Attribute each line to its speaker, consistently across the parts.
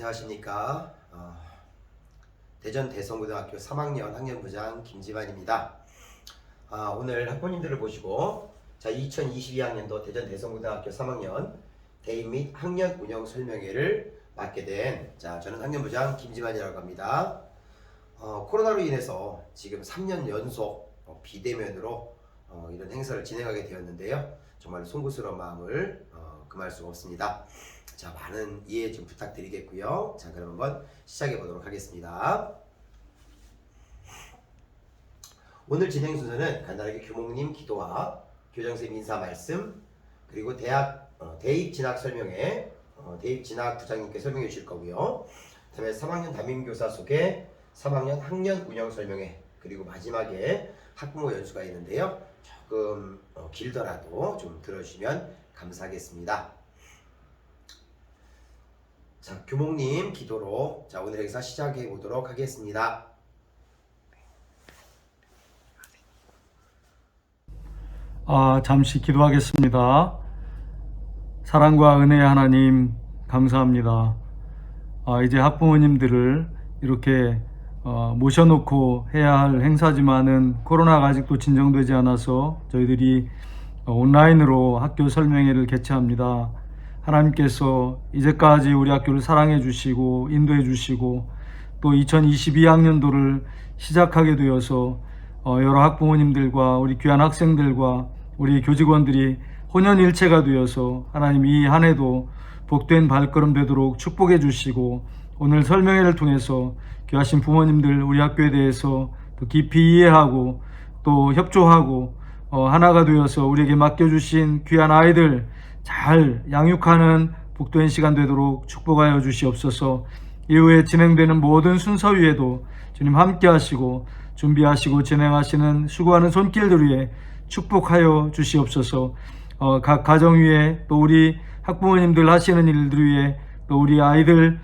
Speaker 1: 안녕하십니까. 대전 대성고등학교 3학년 학년부장 김지만입니다. 오늘 학부모님들을 모시고 2022학년도 대전 대성고등학교 3학년 대입 및 학년 운영 설명회를 맡게 된 저는 학년부장 김지만이라고 합니다. 코로나로 인해서 지금 3년 연속 비대면으로 이런 행사를 진행하게 되었는데요. 정말 송구스러운 마음을 금할 수가 없습니다. 많은 이해 좀 부탁드리겠고요. 그럼 한번 시작해 보도록 하겠습니다. 오늘 진행 순서는 간단하게 교목님 기도와 교장선생님 인사 말씀, 그리고 대입 진학 설명회, 대입 진학 부장님께 설명해 주실 거고요. 그다음에 3학년 담임교사 소개, 3학년 학년 운영 설명회, 그리고 마지막에 학부모 연수가 있는데요. 조금 길더라도 좀 들어주시면 감사하겠습니다. 교목님 기도로 오늘 행사 시작해 보도록 하겠습니다.
Speaker 2: 잠시 기도하겠습니다. 사랑과 은혜의 하나님 감사합니다. 이제 학부모님들을 이렇게 모셔놓고 해야 할 행사지만은 코로나가 아직도 진정되지 않아서 저희들이 온라인으로 학교 설명회를 개최합니다. 하나님께서 이제까지 우리 학교를 사랑해 주시고 인도해 주시고 또 2022학년도를 시작하게 되어서 여러 학부모님들과 우리 귀한 학생들과 우리 교직원들이 혼연일체가 되어서 하나님 이 한 해도 복된 발걸음 되도록 축복해 주시고 오늘 설명회를 통해서 귀하신 부모님들 우리 학교에 대해서 더 깊이 이해하고 또 협조하고 하나가 되어서 우리에게 맡겨주신 귀한 아이들 잘 양육하는 복된 시간 되도록 축복하여 주시옵소서. 이후에 진행되는 모든 순서 위에도 주님 함께 하시고 준비하시고 진행하시는 수고하는 손길들 위에 축복하여 주시옵소서. 각 가정 위에 또 우리 학부모님들 하시는 일들 위에 또 우리 아이들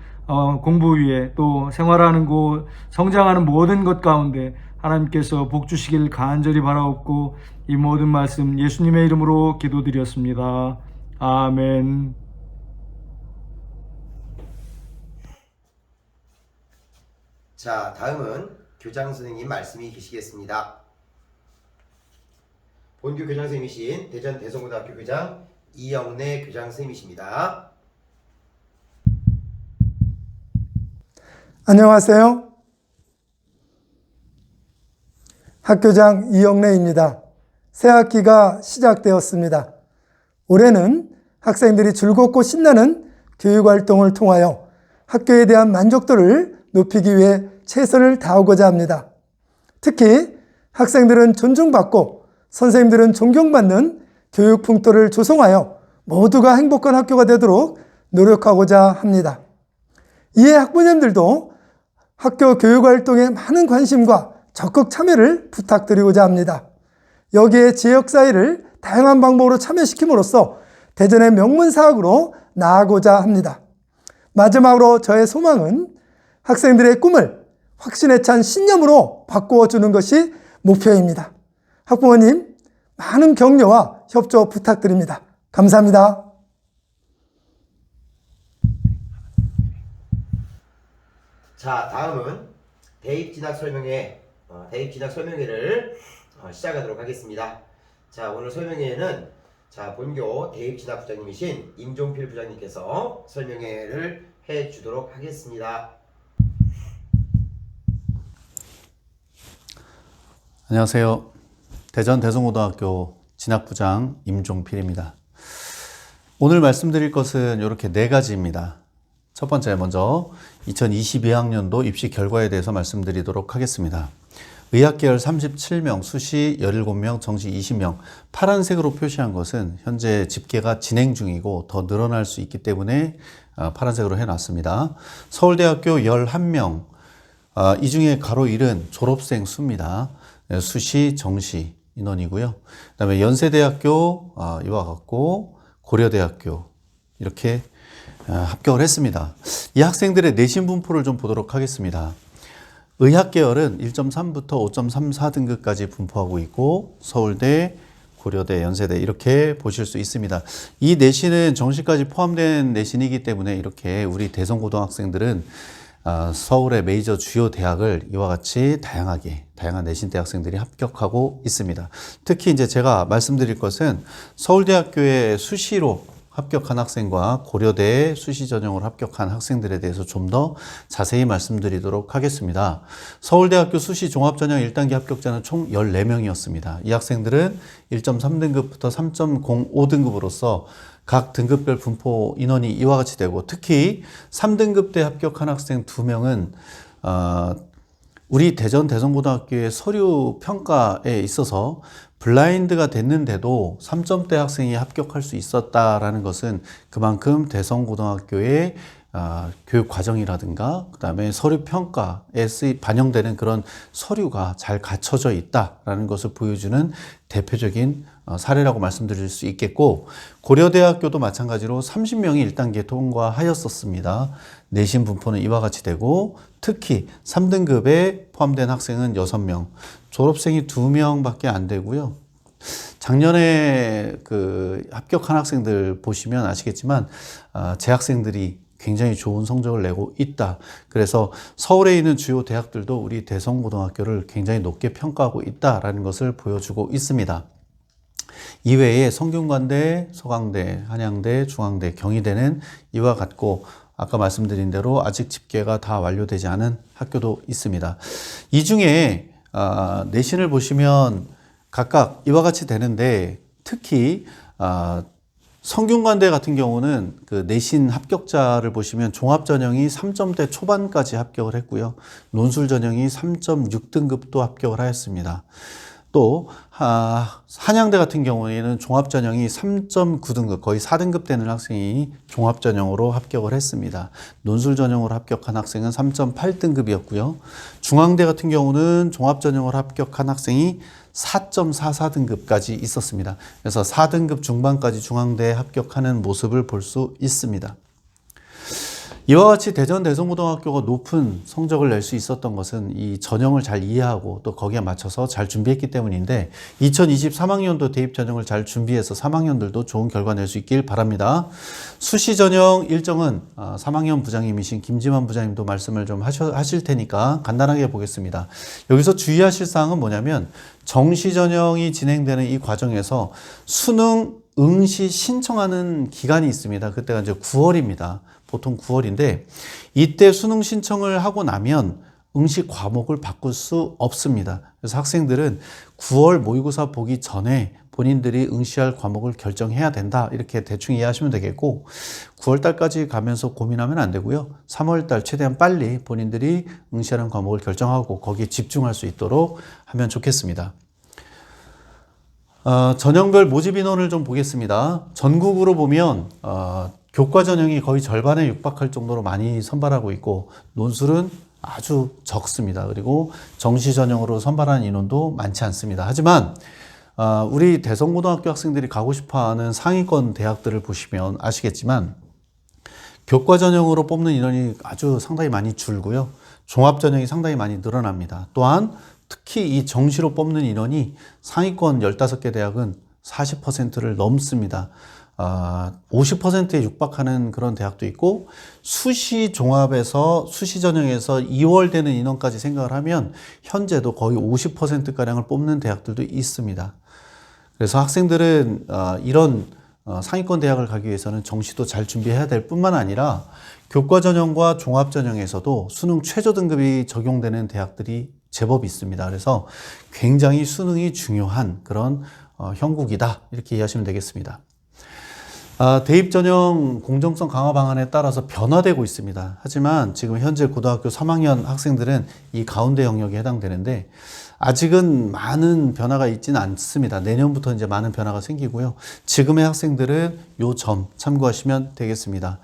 Speaker 2: 공부 위에 또 생활하는 곳 성장하는 모든 것 가운데 하나님께서 복 주시길 간절히 바라옵고 이 모든 말씀 예수님의 이름으로 기도드렸습니다. 아멘.
Speaker 1: 다음은 교장 선생님 말씀이 계시겠습니다. 본교 교장 선생님이신 대전 대성고등학교 교장 이영래 교장 선생님이십니다.
Speaker 3: 안녕하세요. 학교장 이영래입니다. 새 학기가 시작되었습니다. 올해는 학생들이 즐겁고 신나는 교육활동을 통하여 학교에 대한 만족도를 높이기 위해 최선을 다하고자 합니다. 특히 학생들은 존중받고 선생님들은 존경받는 교육 풍토를 조성하여 모두가 행복한 학교가 되도록 노력하고자 합니다. 이에 학부모님들도 학교 교육활동에 많은 관심과 적극 참여를 부탁드리고자 합니다. 여기에 지역사회를 다양한 방법으로 참여시킴으로써 대전의 명문사학으로 나아가고자 합니다. 마지막으로 저의 소망은 학생들의 꿈을 확신에 찬 신념으로 바꾸어주는 것이 목표입니다. 학부모님 많은 격려와 협조 부탁드립니다. 감사합니다.
Speaker 1: 다음은 대입 진학 설명회를 시작하도록 하겠습니다. 오늘 설명회에는 본교 대입 진학 부장님이신 임종필 부장님께서 설명회를 해 주도록 하겠습니다.
Speaker 4: 안녕하세요. 대전 대성고등학교 진학부장 임종필입니다. 오늘 말씀드릴 것은 이렇게 4가지입니다. 첫 번째 먼저 2022학년도 입시 결과에 대해서 말씀드리도록 하겠습니다. 의학계열 37명, 수시 17명, 정시 20명, 파란색으로 표시한 것은 현재 집계가 진행 중이고 더 늘어날 수 있기 때문에 파란색으로 해놨습니다. 서울대학교 11명, 이 중에 가로 1은 졸업생 수입니다. 수시, 정시 인원이고요. 그 다음에 연세대학교 이와 같고 고려대학교 이렇게 합격을 했습니다. 이 학생들의 내신 분포를 좀 보도록 하겠습니다. 의학계열은 1.3부터 5.34 등급까지 분포하고 있고 서울대, 고려대, 연세대 이렇게 보실 수 있습니다. 이 내신은 정시까지 포함된 내신이기 때문에 이렇게 우리 대성고등학생들은 서울의 메이저 주요 대학을 이와 같이 다양한 내신 대학생들이 합격하고 있습니다. 특히 이제 제가 말씀드릴 것은 서울대학교의 수시로 합격한 학생과 고려대의 수시 전형으로 합격한 학생들에 대해서 좀 더 자세히 말씀드리도록 하겠습니다. 서울대학교 수시 종합전형 1단계 합격자는 총 14명이었습니다. 이 학생들은 1.3등급부터 3.05등급으로서 각 등급별 분포 인원이 이와 같이 되고, 특히 3등급 때 합격한 학생 2명은 우리 대전 대성고등학교의 서류 평가에 있어서 블라인드가 됐는데도 3점대 학생이 합격할 수 있었다라는 것은 그만큼 대성고등학교의 교육 과정이라든가 그다음에 서류 평가에 반영되는 그런 서류가 잘 갖춰져 있다라는 것을 보여주는 대표적인 사례라고 말씀드릴 수 있겠고, 고려대학교도 마찬가지로 30명이 1단계 통과하였었습니다. 내신 분포는 이와 같이 되고, 특히 3등급에 포함된 학생은 6명, 졸업생이 2명밖에 안 되고요. 작년에 합격한 학생들 보시면 아시겠지만 재학생들이 굉장히 좋은 성적을 내고 있다. 그래서 서울에 있는 주요 대학들도 우리 대성고등학교를 굉장히 높게 평가하고 있다라는 것을 보여주고 있습니다. 이외에 성균관대, 서강대, 한양대, 중앙대, 경희대는 이와 같고, 아까 말씀드린 대로 아직 집계가 다 완료되지 않은 학교도 있습니다. 이 중에 내신을 보시면 각각 이와 같이 되는데, 특히 성균관대 같은 경우는 그 내신 합격자를 보시면 종합전형이 3점대 초반까지 합격을 했고요. 논술전형이 3.6등급도 합격을 하였습니다. 또 한양대 같은 경우에는 종합전형이 3.9등급, 거의 4등급 되는 학생이 종합전형으로 합격을 했습니다. 논술전형으로 합격한 학생은 3.8등급이었고요. 중앙대 같은 경우는 종합전형으로 합격한 학생이 4.44등급까지 있었습니다. 그래서 4등급 중반까지 중앙대에 합격하는 모습을 볼 수 있습니다. 이와 같이 대전 대성고등학교가 높은 성적을 낼 수 있었던 것은 이 전형을 잘 이해하고 또 거기에 맞춰서 잘 준비했기 때문인데, 2023학년도 대입 전형을 잘 준비해서 3학년들도 좋은 결과 낼 수 있길 바랍니다. 수시 전형 일정은 3학년 부장님이신 김지만 부장님도 말씀을 좀 하실 테니까 간단하게 보겠습니다. 여기서 주의하실 사항은 뭐냐면, 정시 전형이 진행되는 이 과정에서 수능 응시 신청하는 기간이 있습니다. 그때가 이제 9월입니다. 보통 9월인데, 이때 수능 신청을 하고 나면 응시 과목을 바꿀 수 없습니다. 그래서 학생들은 9월 모의고사 보기 전에 본인들이 응시할 과목을 결정해야 된다, 이렇게 대충 이해하시면 되겠고, 9월 달까지 가면서 고민하면 안 되고요. 3월 달 최대한 빨리 본인들이 응시하는 과목을 결정하고 거기에 집중할 수 있도록 하면 좋겠습니다. 전형별 모집 인원을 좀 보겠습니다. 전국으로 보면 교과 전형이 거의 절반에 육박할 정도로 많이 선발하고 있고, 논술은 아주 적습니다. 그리고 정시 전형으로 선발하는 인원도 많지 않습니다. 하지만 우리 대성고등학교 학생들이 가고 싶어하는 상위권 대학들을 보시면 아시겠지만, 교과 전형으로 뽑는 인원이 아주 상당히 많이 줄고요. 종합 전형이 상당히 많이 늘어납니다. 또한 특히 이 정시로 뽑는 인원이 상위권 15개 대학은 40%를 넘습니다. 50%에 육박하는 그런 대학도 있고, 수시 종합에서 수시 전형에서 2월 되는 인원까지 생각을 하면 현재도 거의 50%가량을 뽑는 대학들도 있습니다. 그래서 학생들은 이런 상위권 대학을 가기 위해서는 정시도 잘 준비해야 될 뿐만 아니라 교과 전형과 종합 전형에서도 수능 최저 등급이 적용되는 대학들이 제법 있습니다. 그래서 굉장히 수능이 중요한 그런 형국이다, 이렇게 이해하시면 되겠습니다. 대입 전형 공정성 강화 방안에 따라서 변화되고 있습니다. 하지만 지금 현재 고등학교 3학년 학생들은 이 가운데 영역에 해당되는데, 아직은 많은 변화가 있지는 않습니다. 내년부터 이제 많은 변화가 생기고요. 지금의 학생들은 요 점 참고하시면 되겠습니다.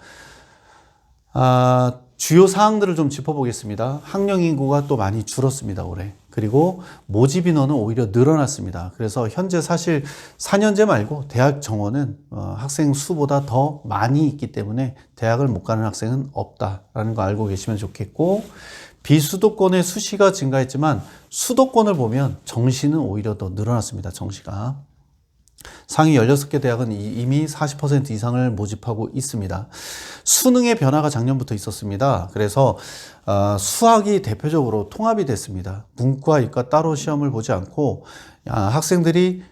Speaker 4: 주요 사항들을 좀 짚어보겠습니다. 학령 인구가 또 많이 줄었습니다, 올해. 그리고 모집 인원은 오히려 늘어났습니다. 그래서 현재 사실 4년제 말고 대학 정원은 학생 수보다 더 많이 있기 때문에 대학을 못 가는 학생은 없다라는 거 알고 계시면 좋겠고, 비수도권의 수시가 증가했지만 수도권을 보면 정시는 오히려 더 늘어났습니다, 정시가. 상위 16개 대학은 이미 40% 이상을 모집하고 있습니다. 수능의 변화가 작년부터 있었습니다. 그래서 수학이 대표적으로 통합이 됐습니다. 문과, 이과 따로 시험을 보지 않고 학생들이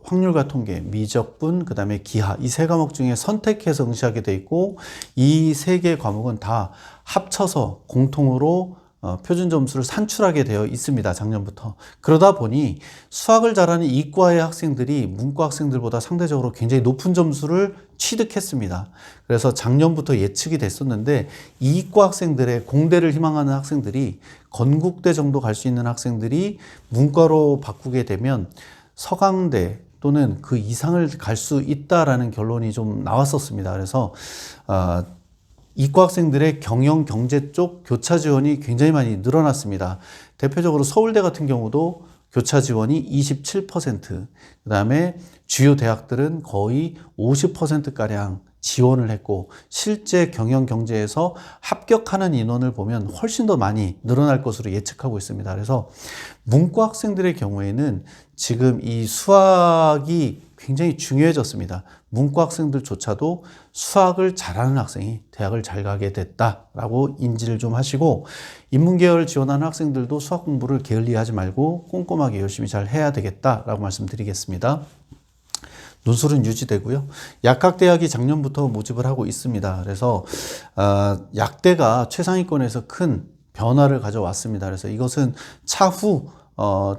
Speaker 4: 확률과 통계, 미적분, 그 다음에 기하 이 세 과목 중에 선택해서 응시하게 돼 있고 이 세 개 과목은 다 합쳐서 공통으로 표준 점수를 산출하게 되어 있습니다. 작년부터. 그러다 보니 수학을 잘하는 이과의 학생들이 문과 학생들보다 상대적으로 굉장히 높은 점수를 취득했습니다. 그래서 작년부터 예측이 됐었는데 이과 학생들의 공대를 희망하는 학생들이 건국대 정도 갈 수 있는 학생들이 문과로 바꾸게 되면 서강대 또는 그 이상을 갈 수 있다라는 결론이 좀 나왔었습니다. 그래서 이과 학생들의 경영, 경제 쪽 교차 지원이 굉장히 많이 늘어났습니다. 대표적으로 서울대 같은 경우도 교차 지원이 27%, 그 다음에 주요 대학들은 거의 50%가량 지원을 했고 실제 경영, 경제에서 합격하는 인원을 보면 훨씬 더 많이 늘어날 것으로 예측하고 있습니다. 그래서 문과 학생들의 경우에는 지금 이 수학이 굉장히 중요해졌습니다. 문과 학생들조차도 수학을 잘하는 학생이 대학을 잘 가게 됐다라고 인지를 좀 하시고 인문계열 지원하는 학생들도 수학 공부를 게을리하지 말고 꼼꼼하게 열심히 잘 해야 되겠다라고 말씀드리겠습니다. 논술은 유지되고요. 약학대학이 작년부터 모집을 하고 있습니다. 그래서 약대가 최상위권에서 큰 변화를 가져왔습니다. 그래서 이것은 차후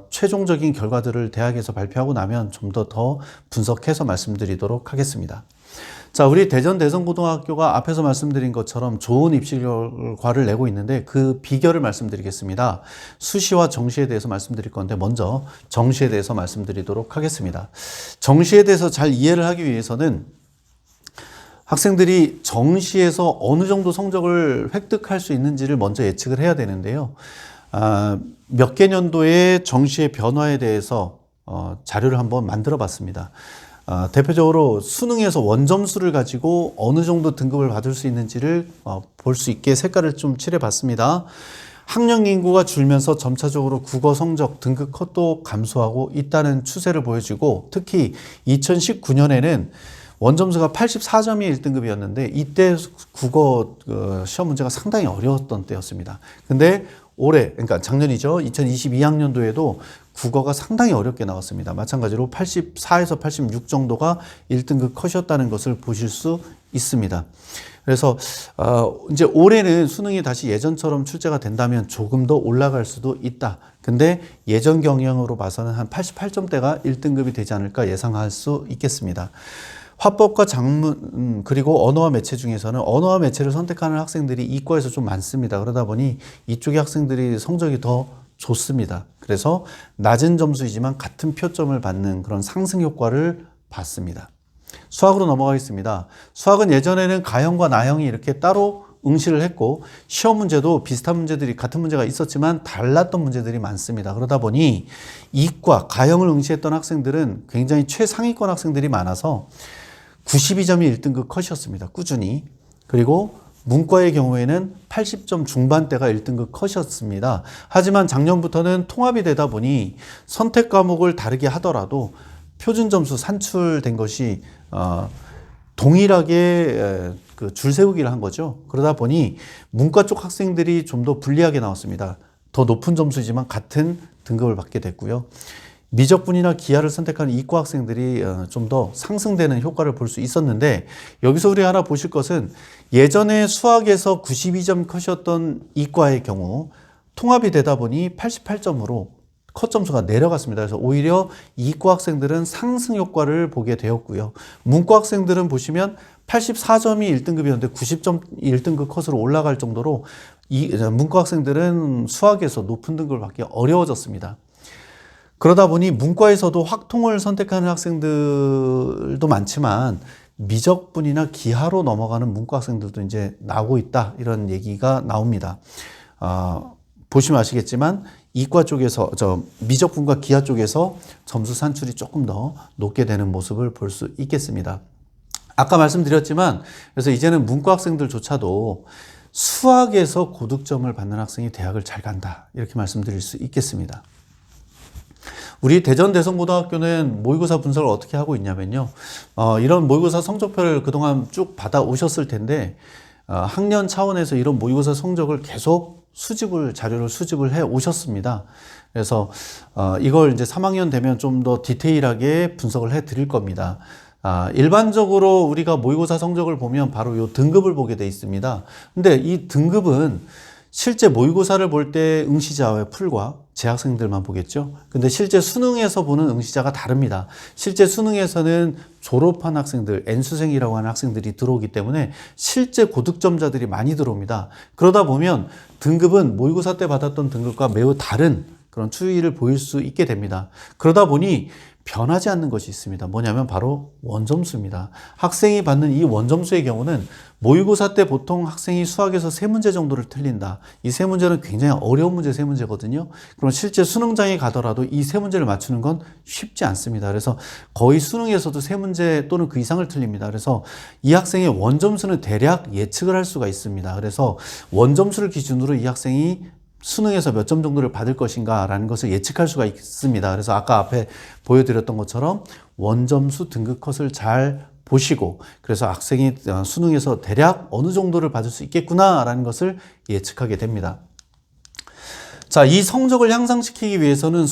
Speaker 4: 최종적인 결과들을 대학에서 발표하고 나면 좀 더 분석해서 말씀드리도록 하겠습니다. 자, 우리 대전 대성고등학교가 앞에서 말씀드린 것처럼 좋은 입시 결과를 내고 있는데 그 비결을 말씀드리겠습니다. 수시와 정시에 대해서 말씀드릴 건데 먼저 정시에 대해서 말씀드리도록 하겠습니다. 정시에 대해서 잘 이해를 하기 위해서는 학생들이 정시에서 어느 정도 성적을 획득할 수 있는지를 먼저 예측을 해야 되는데요. 몇 개 년도의 정시의 변화에 대해서 자료를 한번 만들어 봤습니다. 대표적으로 수능에서 원점수를 가지고 어느 정도 등급을 받을 수 있는지를 볼 수 있게 색깔을 좀 칠해 봤습니다. 학령 인구가 줄면서 점차적으로 국어 성적 등급 컷도 감소하고 있다는 추세를 보여주고 특히 2019년에는 원점수가 84점이 1등급이었는데 이때 국어 시험 문제가 상당히 어려웠던 때였습니다. 근데 올해, 그러니까 작년이죠. 2022학년도에도 국어가 상당히 어렵게 나왔습니다. 마찬가지로 84에서 86 정도가 1등급 컷이었다는 것을 보실 수 있습니다. 그래서 이제 올해는 수능이 다시 예전처럼 출제가 된다면 조금 더 올라갈 수도 있다. 근데 예전 경향으로 봐서는 한 88점대가 1등급이 되지 않을까 예상할 수 있겠습니다. 화법과 작문 그리고 언어와 매체 중에서는 언어와 매체를 선택하는 학생들이 이과에서 좀 많습니다. 그러다 보니 이쪽의 학생들이 성적이 더 좋습니다. 그래서 낮은 점수이지만 같은 표점을 받는 그런 상승 효과를 봤습니다. 수학으로 넘어가겠습니다. 수학은 예전에는 가형과 나형이 이렇게 따로 응시를 했고 시험 문제도 비슷한 문제들이 같은 문제가 있었지만 달랐던 문제들이 많습니다. 그러다 보니 이과, 가형을 응시했던 학생들은 굉장히 최상위권 학생들이 많아서 92점이 1등급 컷이었습니다. 꾸준히. 그리고 문과의 경우에는 80점 중반대가 1등급 컷이었습니다. 하지만 작년부터는 통합이 되다 보니 선택 과목을 다르게 하더라도 표준 점수 산출된 것이 동일하게 그 줄 세우기를 한 거죠. 그러다 보니 문과 쪽 학생들이 좀 더 불리하게 나왔습니다. 더 높은 점수이지만 같은 등급을 받게 됐고요. 미적분이나 기하를 선택하는 이과 학생들이 좀 더 상승되는 효과를 볼 수 있었는데 여기서 우리 하나 보실 것은 예전에 수학에서 92점 컷이었던 이과의 경우 통합이 되다 보니 88점으로 컷 점수가 내려갔습니다. 그래서 오히려 이과 학생들은 상승 효과를 보게 되었고요. 문과 학생들은 보시면 84점이 1등급이었는데 90점 1등급 컷으로 올라갈 정도로 문과 학생들은 수학에서 높은 등급을 받기 어려워졌습니다. 그러다 보니 문과에서도 확통을 선택하는 학생들도 많지만 미적분이나 기하로 넘어가는 문과 학생들도 이제 나오고 있다. 이런 얘기가 나옵니다. 보시면 아시겠지만 이과 쪽에서 미적분과 기하 쪽에서 점수 산출이 조금 더 높게 되는 모습을 볼 수 있겠습니다. 아까 말씀드렸지만 그래서 이제는 문과 학생들조차도 수학에서 고득점을 받는 학생이 대학을 잘 간다. 이렇게 말씀드릴 수 있겠습니다. 우리 대전 대성고등학교는 모의고사 분석을 어떻게 하고 있냐면요. 이런 모의고사 성적표를 그동안 쭉 받아 오셨을 텐데, 학년 차원에서 이런 모의고사 성적을 계속 자료를 수집을 해 오셨습니다. 그래서, 이걸 이제 3학년 되면 좀 더 디테일하게 분석을 해 드릴 겁니다. 일반적으로 우리가 모의고사 성적을 보면 바로 이 등급을 보게 돼 있습니다. 근데 이 등급은 실제 모의고사를 볼 때 응시자의 풀과 재학생들만 보겠죠. 근데 실제 수능에서 보는 응시자가 다릅니다. 실제 수능에서는 졸업한 학생들, N수생이라고 하는 학생들이 들어오기 때문에 실제 고득점자들이 많이 들어옵니다. 그러다 보면 등급은 모의고사 때 받았던 등급과 매우 다른 그런 추이를 보일 수 있게 됩니다. 그러다 보니 변하지 않는 것이 있습니다. 뭐냐면 바로 원점수입니다. 학생이 받는 이 원점수의 경우는 모의고사 때 보통 학생이 수학에서 3문제 정도를 틀린다. 이 3문제는 굉장히 어려운 문제 3문제거든요. 그럼 실제 수능장에 가더라도 이 3문제를 맞추는 건 쉽지 않습니다. 그래서 거의 수능에서도 3문제 또는 그 이상을 틀립니다. 그래서 이 학생의 원점수는 대략 예측을 할 수가 있습니다. 그래서 원점수를 기준으로 이 학생이 수능에서 몇 점 정도를 받을 것인가 라는 것을 예측할 수가 있습니다. 그래서 아까 앞에 보여드렸던 것처럼 원점수 등급 컷을 잘 보시고, 그래서 학생이 수능에서 대략 어느 정도를 받을 수 있겠구나 라는 것을 예측하게 됩니다. 자, 이 성적을 향상시키기 위해서는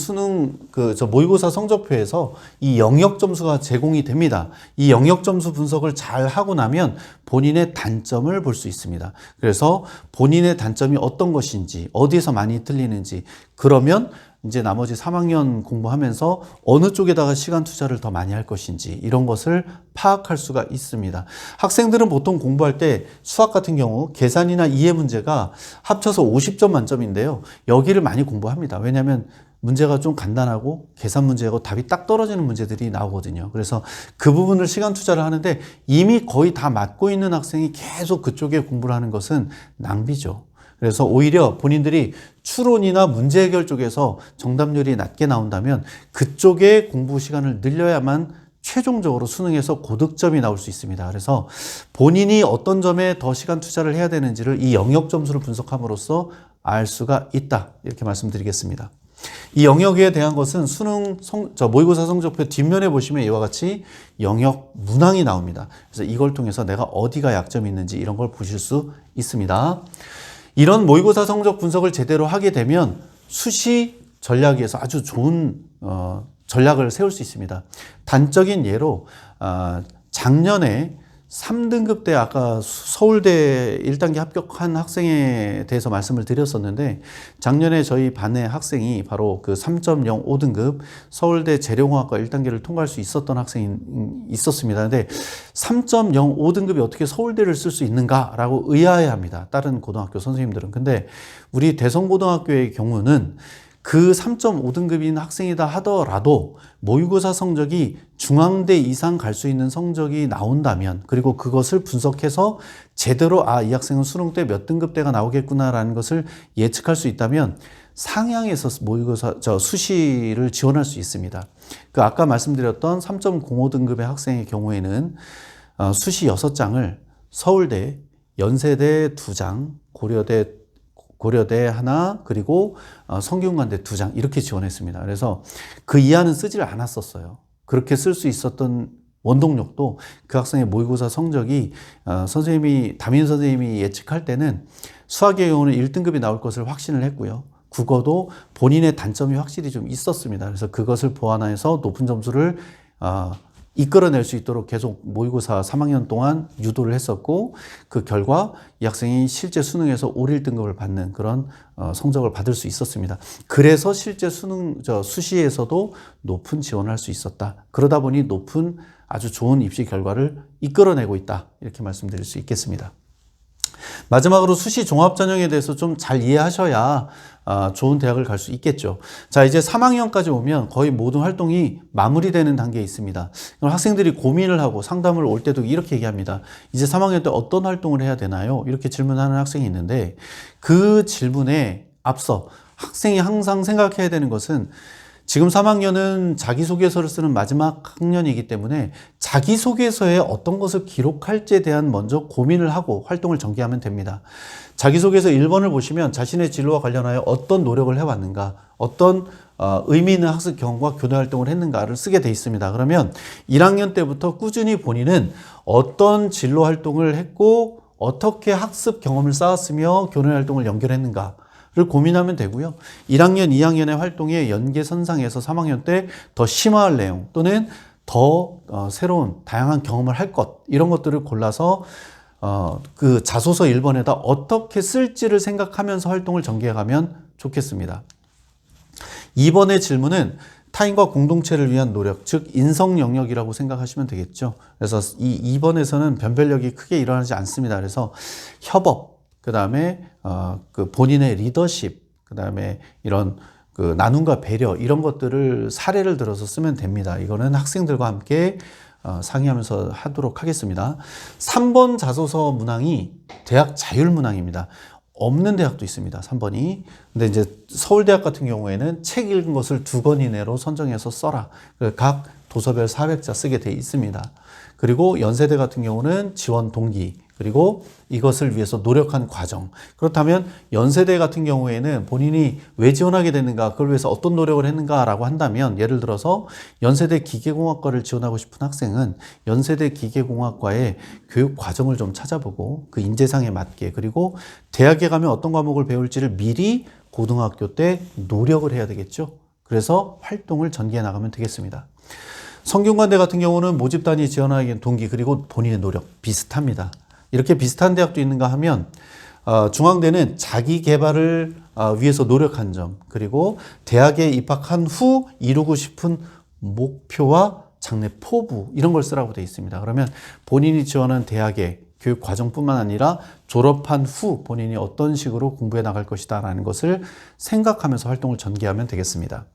Speaker 4: 모의고사 성적표에서 이 영역 점수가 제공이 됩니다. 이 영역 점수 분석을 잘 하고 나면 본인의 단점을 볼 수 있습니다. 그래서 본인의 단점이 어떤 것인지, 어디에서 많이 틀리는지, 그러면 이제 나머지 3학년 공부하면서 어느 쪽에다가 시간 투자를 더 많이 할 것인지 이런 것을 파악할 수가 있습니다. 학생들은 보통 공부할 때 수학 같은 경우 계산이나 이해 문제가 합쳐서 50점 만점인데요. 여기를 많이 공부합니다. 왜냐하면 문제가 좀 간단하고 계산 문제하고 답이 딱 떨어지는 문제들이 나오거든요. 그래서 그 부분을 시간 투자를 하는데 이미 거의 다 맞고 있는 학생이 계속 그쪽에 공부를 하는 것은 낭비죠. 그래서 오히려 본인들이 추론이나 문제 해결 쪽에서 정답률이 낮게 나온다면 그쪽에 공부 시간을 늘려야만 최종적으로 수능에서 고득점이 나올 수 있습니다. 그래서 본인이 어떤 점에 더 시간 투자를 해야 되는지를 이 영역 점수를 분석함으로써 알 수가 있다. 이렇게 말씀드리겠습니다. 이 영역에 대한 것은 모의고사 성적표 뒷면에 보시면 이와 같이 영역 문항이 나옵니다. 그래서 이걸 통해서 내가 어디가 약점이 있는지 이런 걸 보실 수 있습니다. 이런 모의고사 성적 분석을 제대로 하게 되면 수시 전략에서 아주 좋은 전략을 세울 수 있습니다. 단적인 예로 작년에 3등급 때 아까 서울대 1단계 합격한 학생에 대해서 말씀을 드렸었는데, 작년에 저희 반의 학생이 바로 그 3.05등급 서울대 재료공학과 1단계를 통과할 수 있었던 학생이 있었습니다. 근데 3.05등급이 어떻게 서울대를 쓸 수 있는가라고 의아해합니다. 다른 고등학교 선생님들은. 근데 우리 대성고등학교의 경우는 그 3.5등급인 학생이다 하더라도 모의고사 성적이 중앙대 이상 갈 수 있는 성적이 나온다면, 그리고 그것을 분석해서 제대로 이 학생은 수능 때 몇 등급대가 나오겠구나라는 것을 예측할 수 있다면 상향해서 모의고사 수시를 지원할 수 있습니다. 그 아까 말씀드렸던 3.05등급의 학생의 경우에는 수시 6장을 서울대, 연세대 2장, 고려대 하나, 그리고 성균관대 2장 이렇게 지원했습니다. 그래서 그 이하는 쓰지를 않았었어요. 그렇게 쓸 수 있었던 원동력도 그 학생의 모의고사 성적이 담임 선생님이 예측할 때는 수학의 경우는 1등급이 나올 것을 확신을 했고요. 국어도 본인의 단점이 확실히 좀 있었습니다. 그래서 그것을 보완해서 높은 점수를 이끌어낼 수 있도록 계속 모의고사 3학년 동안 유도를 했었고, 그 결과 이 학생이 실제 수능에서 올 1등급을 받는 그런 성적을 받을 수 있었습니다. 그래서 실제 수시에서도 높은 지원을 할 수 있었다. 그러다 보니 높은 아주 좋은 입시 결과를 이끌어내고 있다. 이렇게 말씀드릴 수 있겠습니다. 마지막으로 수시 종합 전형에 대해서 좀 잘 이해하셔야 좋은 대학을 갈 수 있겠죠. 자, 이제 3학년까지 오면 거의 모든 활동이 마무리되는 단계에 있습니다. 그럼 학생들이 고민을 하고 상담을 올 때도 이렇게 얘기합니다. 이제 3학년 때 어떤 활동을 해야 되나요? 이렇게 질문하는 학생이 있는데, 그 질문에 앞서 학생이 항상 생각해야 되는 것은, 지금 3학년은 자기소개서를 쓰는 마지막 학년이기 때문에 자기소개서에 어떤 것을 기록할지에 대한 먼저 고민을 하고 활동을 전개하면 됩니다. 자기소개서 1번을 보시면 자신의 진로와 관련하여 어떤 노력을 해왔는가, 어떤 의미 있는 학습 경험과 교내 활동을 했는가를 쓰게 돼 있습니다. 그러면 1학년 때부터 꾸준히 본인은 어떤 진로 활동을 했고 어떻게 학습 경험을 쌓았으며 교내 활동을 연결했는가를 고민하면 되고요. 1학년, 2학년의 활동의 연계선상에서 3학년 때 더 심화할 내용 또는 더 새로운 다양한 경험을 할 것, 이런 것들을 골라서 그 자소서 1번에다 어떻게 쓸지를 생각하면서 활동을 전개해가면 좋겠습니다. 2번의 질문은 타인과 공동체를 위한 노력, 즉 인성 영역이라고 생각하시면 되겠죠. 그래서 이 2번에서는 변별력이 크게 일어나지 않습니다. 그래서 협업, 그 다음에 그 본인의 리더십, 그 다음에 이런 그 나눔과 배려, 이런 것들을 사례를 들어서 쓰면 됩니다. 이거는 학생들과 함께 상의하면서 하도록 하겠습니다. 3번 자소서 문항이 대학 자율 문항입니다. 없는 대학도 있습니다. 3번이. 근데 이제 서울대학 같은 경우에는 책 읽은 것을 2권 이내로 선정해서 써라. 각 도서별 400자 쓰게 돼 있습니다. 그리고 연세대 같은 경우는 지원 동기, 그리고 이것을 위해서 노력한 과정. 그렇다면 연세대 같은 경우에는 본인이 왜 지원하게 됐는가, 그걸 위해서 어떤 노력을 했는가라고 한다면, 예를 들어서 연세대 기계공학과를 지원하고 싶은 학생은 연세대 기계공학과의 교육 과정을 좀 찾아보고 그 인재상에 맞게, 그리고 대학에 가면 어떤 과목을 배울지를 미리 고등학교 때 노력을 해야 되겠죠. 그래서 활동을 전개해 나가면 되겠습니다. 성균관대 같은 경우는 모집단이 지원하기 위한 동기, 그리고 본인의 노력 비슷합니다. 이렇게 비슷한 대학도 있는가 하면 중앙대는 자기 개발을 위해서 노력한 점, 그리고 대학에 입학한 후 이루고 싶은 목표와 장래 포부, 이런 걸 쓰라고 되어 있습니다. 그러면 본인이 지원한 대학의 교육 과정뿐만 아니라 졸업한 후 본인이 어떤 식으로 공부해 나갈 것이다 라는 것을 생각하면서 활동을 전개하면 되겠습니다.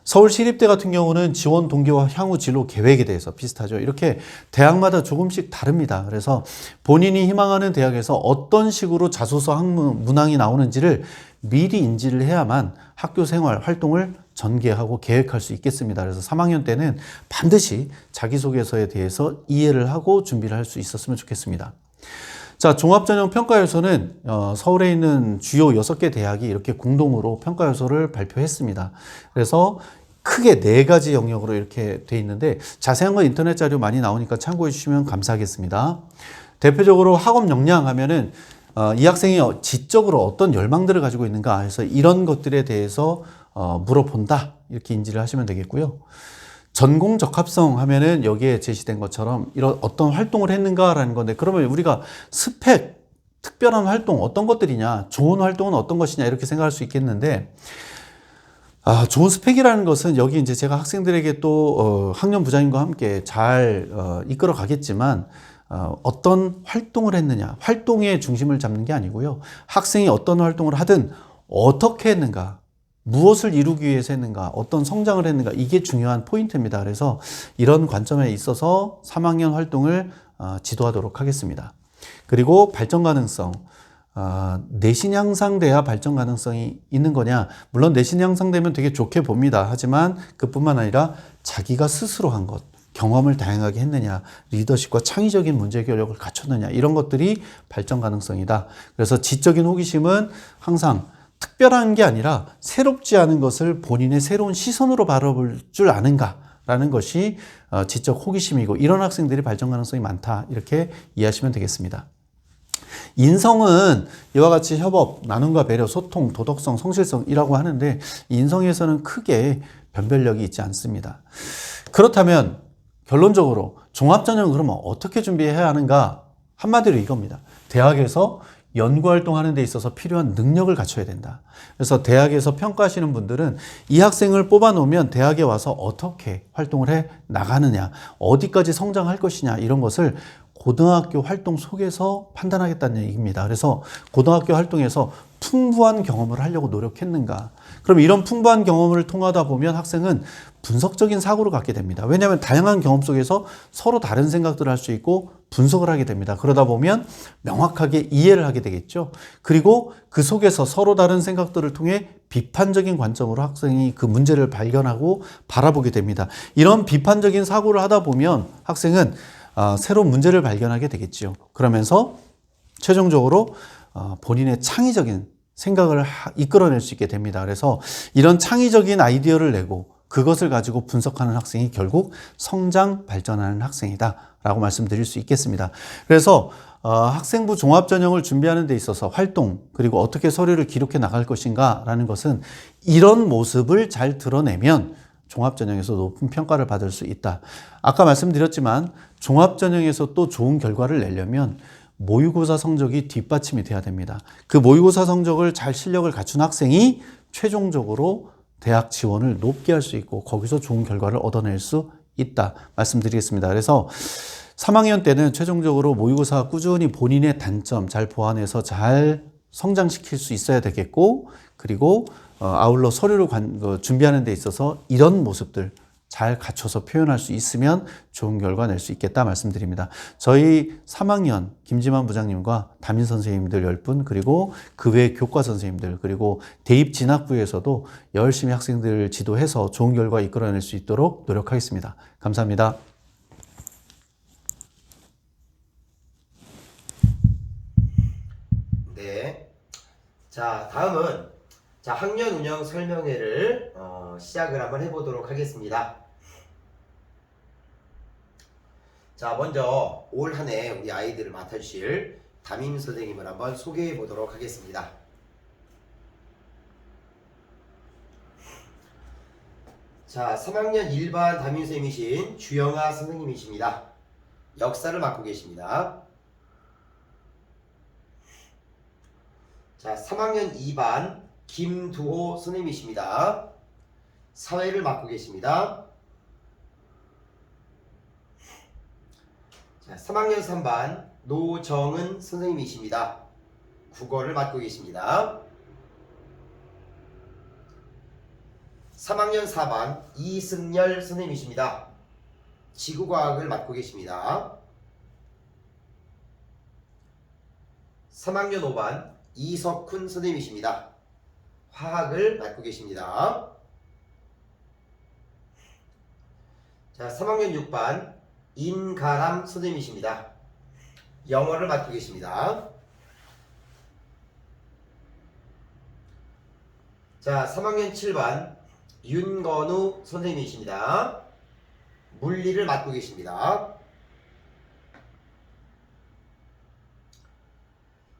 Speaker 4: 서울시립대 같은 경우는 지원 동기와 향후 진로 계획에 대해서 비슷하죠. 이렇게 대학마다 조금씩 다릅니다. 그래서 본인이 희망하는 대학에서 어떤 식으로 자소서 학문 문항이 나오는지를 미리 인지를 해야만 학교 생활 활동을 전개하고 계획할 수 있겠습니다. 그래서 3학년 때는 반드시 자기소개서에 대해서 이해를 하고 준비를 할 수 있었으면 좋겠습니다. 자, 종합전형 평가요소는 서울에 있는 주요 6개 대학이 이렇게 공동으로 평가요소를 발표했습니다. 그래서 크게 4가지 영역으로 이렇게 돼 있는데, 자세한 건 인터넷 자료 많이 나오니까 참고해 주시면 감사하겠습니다. 대표적으로 학업 역량 하면은 이 학생이 지적으로 어떤 열망들을 가지고 있는가 해서 이런 것들에 대해서 물어본다, 이렇게 인지를 하시면 되겠고요. 전공 적합성 하면은 여기에 제시된 것처럼 이런 어떤 활동을 했는가라는 건데, 그러면 우리가 스펙, 특별한 활동 어떤 것들이냐, 좋은 활동은 어떤 것이냐, 이렇게 생각할 수 있겠는데, 좋은 스펙이라는 것은 여기 이제 제가 학생들에게 또 학년 부장님과 함께 잘 이끌어 가겠지만, 어떤 활동을 했느냐, 활동의 중심을 잡는 게 아니고요. 학생이 어떤 활동을 하든 어떻게 했는가, 무엇을 이루기 위해서 했는가, 어떤 성장을 했는가, 이게 중요한 포인트입니다. 그래서 이런 관점에 있어서 3학년 활동을 지도하도록 하겠습니다. 그리고 발전 가능성, 내신 향상돼야 발전 가능성이 있는 거냐, 물론 내신 향상되면 되게 좋게 봅니다. 하지만 그뿐만 아니라 자기가 스스로 한 것, 경험을 다양하게 했느냐, 리더십과 창의적인 문제 해결력을 갖췄느냐, 이런 것들이 발전 가능성이다. 그래서 지적인 호기심은 항상 특별한 게 아니라 새롭지 않은 것을 본인의 새로운 시선으로 바라볼 줄 아는가라는 것이 지적 호기심이고, 이런 학생들이 발전 가능성이 많다, 이렇게 이해하시면 되겠습니다. 인성은 이와 같이 협업, 나눔과 배려, 소통, 도덕성, 성실성이라고 하는데, 인성에서는 크게 변별력이 있지 않습니다. 그렇다면 결론적으로 종합전형은 그러면 어떻게 준비해야 하는가? 한마디로 이겁니다. 대학에서 연구활동하는 데 있어서 필요한 능력을 갖춰야 된다. 그래서 대학에서 평가하시는 분들은 이 학생을 뽑아놓으면 대학에 와서 어떻게 활동을 해 나가느냐, 어디까지 성장할 것이냐, 이런 것을 고등학교 활동 속에서 판단하겠다는 얘기입니다. 그래서 고등학교 활동에서 풍부한 경험을 하려고 노력했는가. 그럼 이런 풍부한 경험을 통하다 보면 학생은 분석적인 사고를 갖게 됩니다. 왜냐하면 다양한 경험 속에서 서로 다른 생각들을 할 수 있고 분석을 하게 됩니다. 그러다 보면 명확하게 이해를 하게 되겠죠. 그리고 그 속에서 서로 다른 생각들을 통해 비판적인 관점으로 학생이 그 문제를 발견하고 바라보게 됩니다. 이런 비판적인 사고를 하다 보면 학생은 새로운 문제를 발견하게 되겠죠. 그러면서 최종적으로 본인의 창의적인 생각을 이끌어낼 수 있게 됩니다. 그래서 이런 창의적인 아이디어를 내고 그것을 가지고 분석하는 학생이 결국 성장, 발전하는 학생이다 라고 말씀드릴 수 있겠습니다. 그래서 학생부 종합전형을 준비하는 데 있어서 활동 그리고 어떻게 서류를 기록해 나갈 것인가 라는 것은 이런 모습을 잘 드러내면 종합전형에서 높은 평가를 받을 수 있다. 아까 말씀드렸지만 종합전형에서 또 좋은 결과를 내려면 모의고사 성적이 뒷받침이 돼야 됩니다. 그 모의고사 성적을 잘 실력을 갖춘 학생이 최종적으로 대학 지원을 높게 할 수 있고 거기서 좋은 결과를 얻어낼 수 있다 말씀드리겠습니다. 그래서 3학년 때는 최종적으로 모의고사 꾸준히 본인의 단점 잘 보완해서 잘 성장시킬 수 있어야 되겠고 그리고 아울러 서류를 준비하는 데 있어서 이런 모습들 잘 갖춰서 표현할 수 있으면 좋은 결과 낼 수 있겠다 말씀드립니다. 저희 3학년 김지만 부장님과 담임 선생님들 10분 그리고 그 외 교과 선생님들 그리고 대입 진학부에서도 열심히 학생들 지도해서 좋은 결과 이끌어낼 수 있도록 노력하겠습니다. 감사합니다.
Speaker 1: 네. 자, 다음은 학년 운영 설명회를 시작을 한번 해보도록 하겠습니다. 자, 먼저 올 한 해 우리 아이들을 맡아주실 담임 선생님을 한번 소개해 보도록 하겠습니다. 자, 3학년 1반 담임 선생님이신 주영아 선생님이십니다. 역사를 맡고 계십니다. 자, 3학년 2반 김두호 선생님이십니다. 사회를 맡고 계십니다. 자, 3학년 3반 노정은 선생님이십니다. 국어를 맡고 계십니다. 3학년 4반 이승열 선생님이십니다. 지구과학을 맡고 계십니다. 3학년 5반 이석훈 선생님이십니다. 화학을 맡고 계십니다. 자, 3학년 6반 인가람 선생님이십니다. 영어를 맡고 계십니다. 자, 3학년 7반 윤건우 선생님이십니다. 물리를 맡고 계십니다.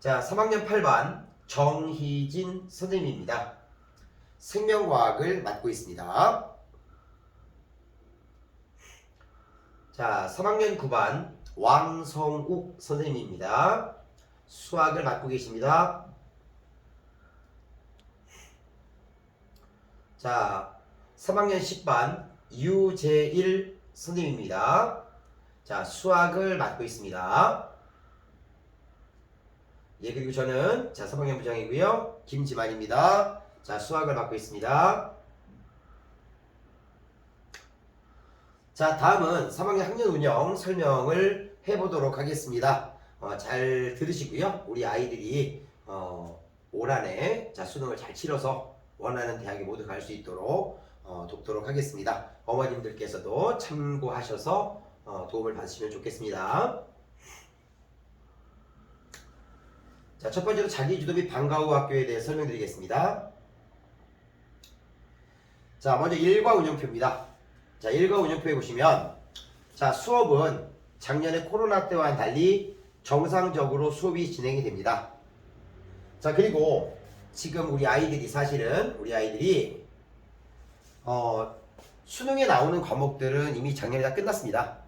Speaker 1: 자, 3학년 8반 정희진 선생님입니다. 생명과학을 맡고 있습니다. 자, 3학년 9반 왕성욱 선생님입니다. 수학을 맡고 계십니다. 자, 3학년 10반 유재일 선생님입니다. 자, 수학을 맡고 있습니다. 예, 그리고 저는 3학년 부장이고요. 김지만입니다. 자, 수학을 맡고 있습니다. 자, 다음은 3학년 학년 운영 설명을 해보도록 하겠습니다. 잘 들으시고요. 우리 아이들이 올 한해 수능을 잘 치러서 원하는 대학에 모두 갈 수 있도록 돕도록 하겠습니다. 어머님들께서도 참고하셔서 도움을 받으시면 좋겠습니다. 자, 첫 번째로 자기주도 및 방과 후 학교에 대해 설명드리겠습니다. 자, 먼저 일과 운영표입니다. 자, 일과 운영표에 보시면 자, 수업은 작년에 코로나 때와는 달리 정상적으로 수업이 진행이 됩니다. 자, 그리고 지금 우리 아이들이 수능에 나오는 과목들은 이미 작년에 다 끝났습니다.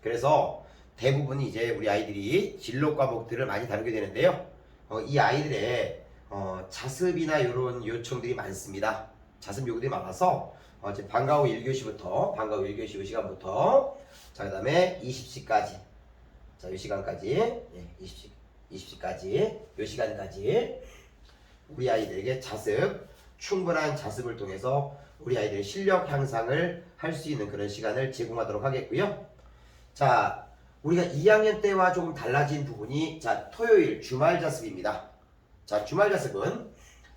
Speaker 1: 그래서 대부분 이제 우리 아이들이 진로 과목들을 많이 다루게 되는데요. 이 아이들의 자습이나 이런 요청들이 많습니다. 자습 요구들이 많아서 방과 후 1교시부터 방과 후 1교시 이 시간부터 자, 그 다음에 20시까지 자, 이 시간까지 20시까지 이 시간까지 우리 아이들에게 충분한 자습을 통해서 우리 아이들의 실력 향상을 할 수 있는 그런 시간을 제공하도록 하겠고요. 자, 우리가 2학년 때와 조금 달라진 부분이 자, 토요일 주말 자습입니다. 자, 주말 자습은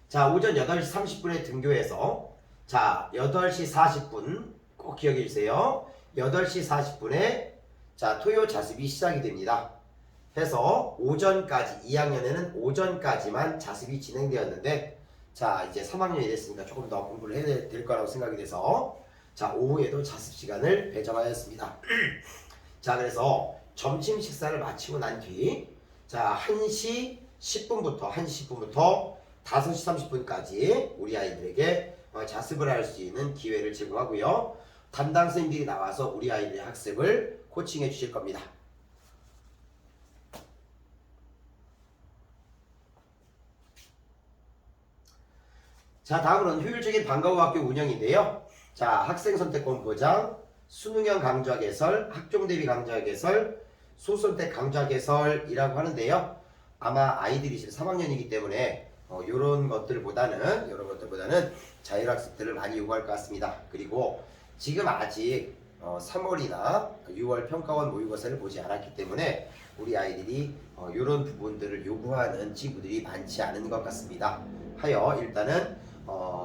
Speaker 1: 자, 오전 8시 30분에 등교해서 자, 8시 40분 꼭 기억해 주세요. 8시 40분에 자, 토요 자습이 시작이 됩니다. 해서 오전까지 2학년에는 오전까지만 자습이 진행되었는데 자 이제 3학년이 됐으니까 조금 더 공부를 해야 될 거라고 생각이 돼서 자 오후에도 자습 시간을 배정하였습니다. 자 그래서 점심 식사를 마치고 난 뒤 자 1시 10분부터 5시 30분까지 우리 아이들에게 자습을 할 수 있는 기회를 제공하고요. 담당 선생님들이 나와서 우리 아이들의 학습을 코칭해 주실 겁니다. 자 다음으로는 효율적인 방과 후 학교 운영인데요. 자 학생 선택권 보장, 수능형 강좌 개설, 학종 대비 강좌 개설, 소선택 강좌 개설이라고 하는데요. 아마 아이들이 지금 3학년이기 때문에 이런 것들보다는 자율학습들을 많이 요구할 것 같습니다. 그리고 지금 아직 3월이나 6월 평가원 모의고사를 보지 않았기 때문에 우리 아이들이 이런 부분들을 요구하는 친구들이 많지 않은 것 같습니다. 하여 일단은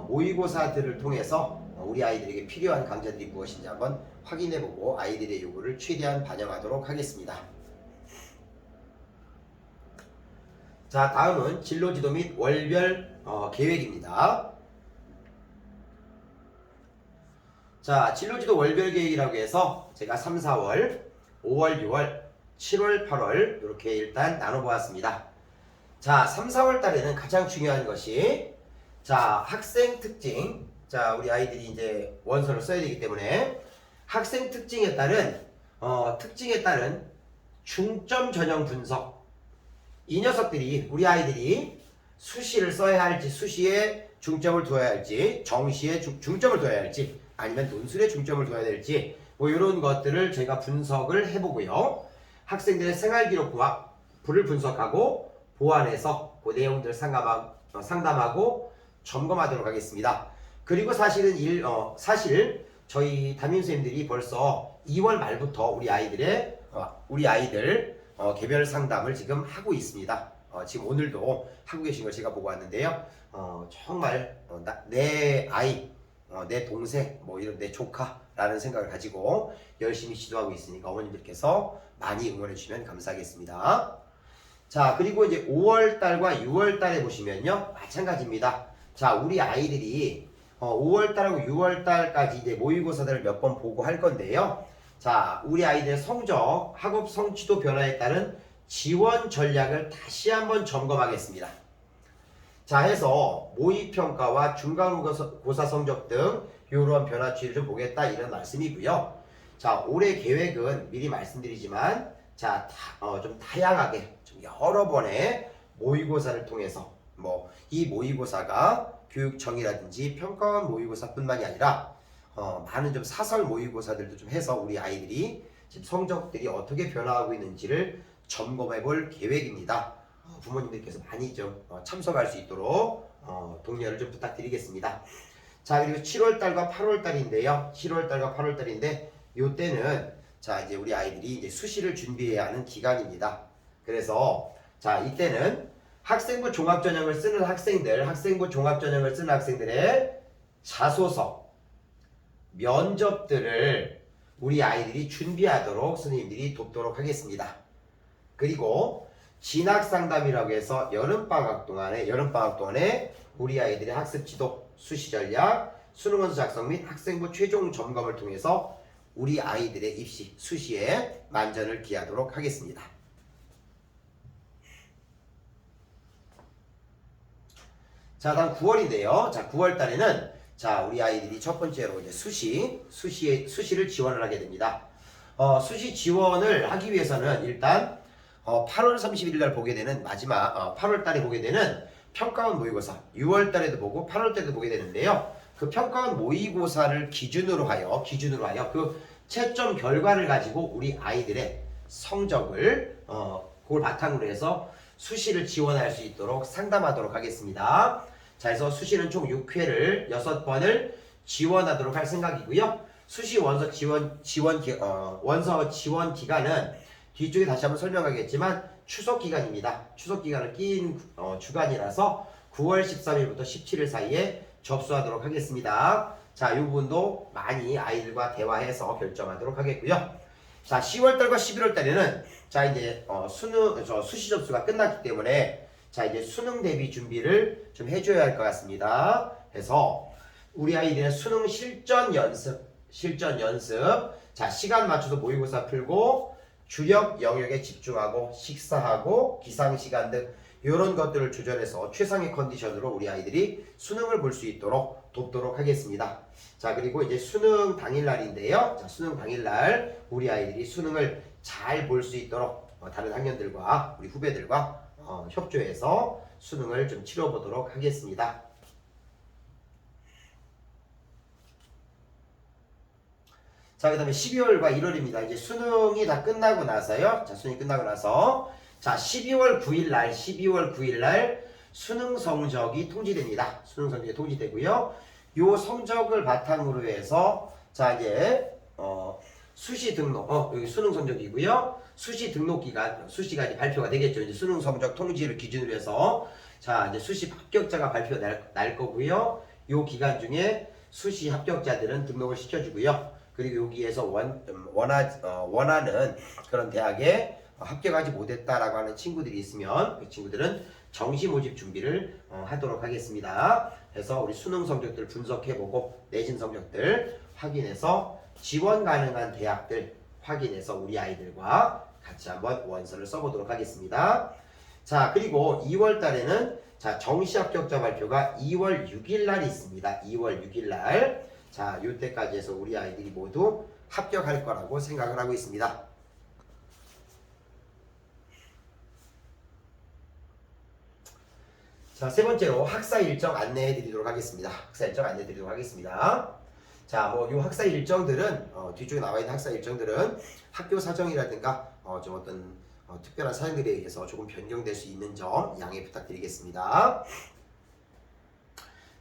Speaker 1: 모의고사들을 통해서 우리 아이들에게 필요한 강좌들이 무엇인지 한번 확인해보고 아이들의 요구를 최대한 반영하도록 하겠습니다. 자 다음은 진로지도 및 월별 계획입니다. 자 진로지도 월별 계획이라고 해서 제가 3, 4월, 5월, 6월, 7월, 8월 이렇게 일단 나눠보았습니다. 자 3, 4월 달에는 가장 중요한 것이 자 학생 특징, 자 우리 아이들이 이제 원서를 써야 되기 때문에 학생 특징에 따른 중점 전형 분석. 이 녀석들이 우리 아이들이 수시를 써야 할지 수시에 중점을 두어야 할지 정시에 중점을 두어야 할지 아니면 논술에 중점을 두어야 될지 뭐 이런 것들을 제가 분석을 해보고요. 학생들의 생활기록부와 불을 분석하고 보완해서 그 내용들 상담하고 점검하도록 하겠습니다. 그리고 사실 저희 담임선생님들이 벌써 2월 말부터 우리 아이들 개별 상담을 지금 하고 있습니다. 지금 오늘도 하고 계신 걸 제가 보고 왔는데요. 정말 내 아이, 내 동생, 뭐 이런 내 조카라는 생각을 가지고 열심히 지도하고 있으니까 어머님들께서 많이 응원해 주시면 감사하겠습니다. 자 그리고 이제 5월달과 6월달에 보시면요 마찬가지입니다. 자 우리 아이들이 5월달하고 6월달까지 이제 모의고사들을 몇 번 보고 할 건데요. 자 우리 아이들의 성적, 학업 성취도 변화에 따른 지원 전략을 다시 한번 점검하겠습니다. 자 해서 모의평가와 중간고사 성적 등 이런 변화치를 좀 보겠다 이런 말씀이고요. 자 올해 계획은 미리 말씀드리지만 자 좀 다양하게 좀 여러 번의 모의고사를 통해서 뭐 이 모의고사가 교육청이라든지 평가원 모의고사뿐만이 아니라 많은 좀 사설 모의고사들도 좀 해서 우리 아이들이 지금 성적들이 어떻게 변화하고 있는지를 점검해 볼 계획입니다. 부모님들께서 많이 좀 참석할 수 있도록 독려를 좀 부탁드리겠습니다. 자 그리고 7월달과 8월달인데요. 7월달과 8월달인데 요때는 자 이제 우리 아이들이 이제 수시를 준비해야 하는 기간입니다. 그래서 자 이때는 학생부 종합전형을 쓰는 학생들의 자소서, 면접들을 우리 아이들이 준비하도록 선생님들이 돕도록 하겠습니다. 그리고 진학상담이라고 해서 여름방학 동안에 우리 아이들의 학습지도, 수시전략, 수능원서 작성 및 학생부 최종 점검을 통해서 우리 아이들의 입시, 수시에 만전을 기하도록 하겠습니다. 자 다음 9월인데요. 자 9월 달에는 자 우리 아이들이 첫 번째로 이제 수시를 지원을 하게 됩니다. 수시 지원을 하기 위해서는 일단 8월 31일 날 보게 되는 마지막 8월 달에 보게 되는 평가원 모의고사 6월 달에도 보고 8월 달에도 보게 되는데요. 그 평가원 모의고사를 기준으로 하여 그 채점 결과를 가지고 우리 아이들의 성적을 그걸 바탕으로 해서 수시를 지원할 수 있도록 상담하도록 하겠습니다. 자, 그래서 수시는 총 6회를 6번을 지원하도록 할 생각이고요. 수시 원서 지원 기간은 뒤쪽에 다시 한번 설명하겠지만 추석 기간입니다. 추석 기간을 낀 주간이라서 9월 13일부터 17일 사이에 접수하도록 하겠습니다. 자, 이 부분도 많이 아이들과 대화해서 결정하도록 하겠고요. 자, 10월달과 11월달에는 자 이제 수시 접수가 끝났기 때문에 자 이제 수능 대비 준비를 좀 해줘야 할 것 같습니다. 그래서 우리 아이들의 수능 실전 연습 자 시간 맞춰서 모의고사 풀고 주력 영역에 집중하고 식사하고 기상 시간 등 이런 것들을 조절해서 최상의 컨디션으로 우리 아이들이 수능을 볼 수 있도록 돕도록 하겠습니다. 자 그리고 이제 수능 당일날인데요. 자 수능 당일날 우리 아이들이 수능을 잘 볼 수 있도록 다른 학년들과 우리 후배들과 협조해서 수능을 좀 치러보도록 하겠습니다. 자, 그 다음에 12월과 1월입니다. 이제 수능이 다 끝나고 나서요. 자, 수능이 끝나고 나서. 자, 12월 9일 날 수능 성적이 통지됩니다. 수능 성적이 통지되고요. 요 성적을 바탕으로 해서, 자, 이제, 수시 등록, 여기 수능 성적이고요. 수시 등록 기간, 수시가 발표가 되겠죠. 이제 수능 성적 통지를 기준으로 해서. 자, 이제 수시 합격자가 발표 날 거고요. 요 기간 중에 수시 합격자들은 등록을 시켜주고요. 그리고 여기에서 원하는 그런 대학에 합격하지 못했다라고 하는 친구들이 있으면 그 친구들은 정시 모집 준비를 하도록 하겠습니다. 그래서 우리 수능 성적들 분석해보고 내신 성적들 확인해서 지원 가능한 대학들 확인해서 우리 아이들과 같이 한번 원서를 써보도록 하겠습니다. 자 그리고 2월 달에는 자 정시 합격자 발표가 2월 6일 날 있습니다. 2월 6일 날. 자, 요때까지 해서 우리 아이들이 모두 합격할 거라고 생각을 하고 있습니다. 자, 세 번째로 학사 일정 안내해 드리도록 하겠습니다. 학사 일정 안내해 드리도록 하겠습니다. 자, 뭐, 요 학사 일정들은, 뒤쪽에 나와 있는 학사 일정들은 학교 사정이라든가, 좀 어떤, 특별한 사정들에 의해서 조금 변경될 수 있는 점 양해 부탁드리겠습니다.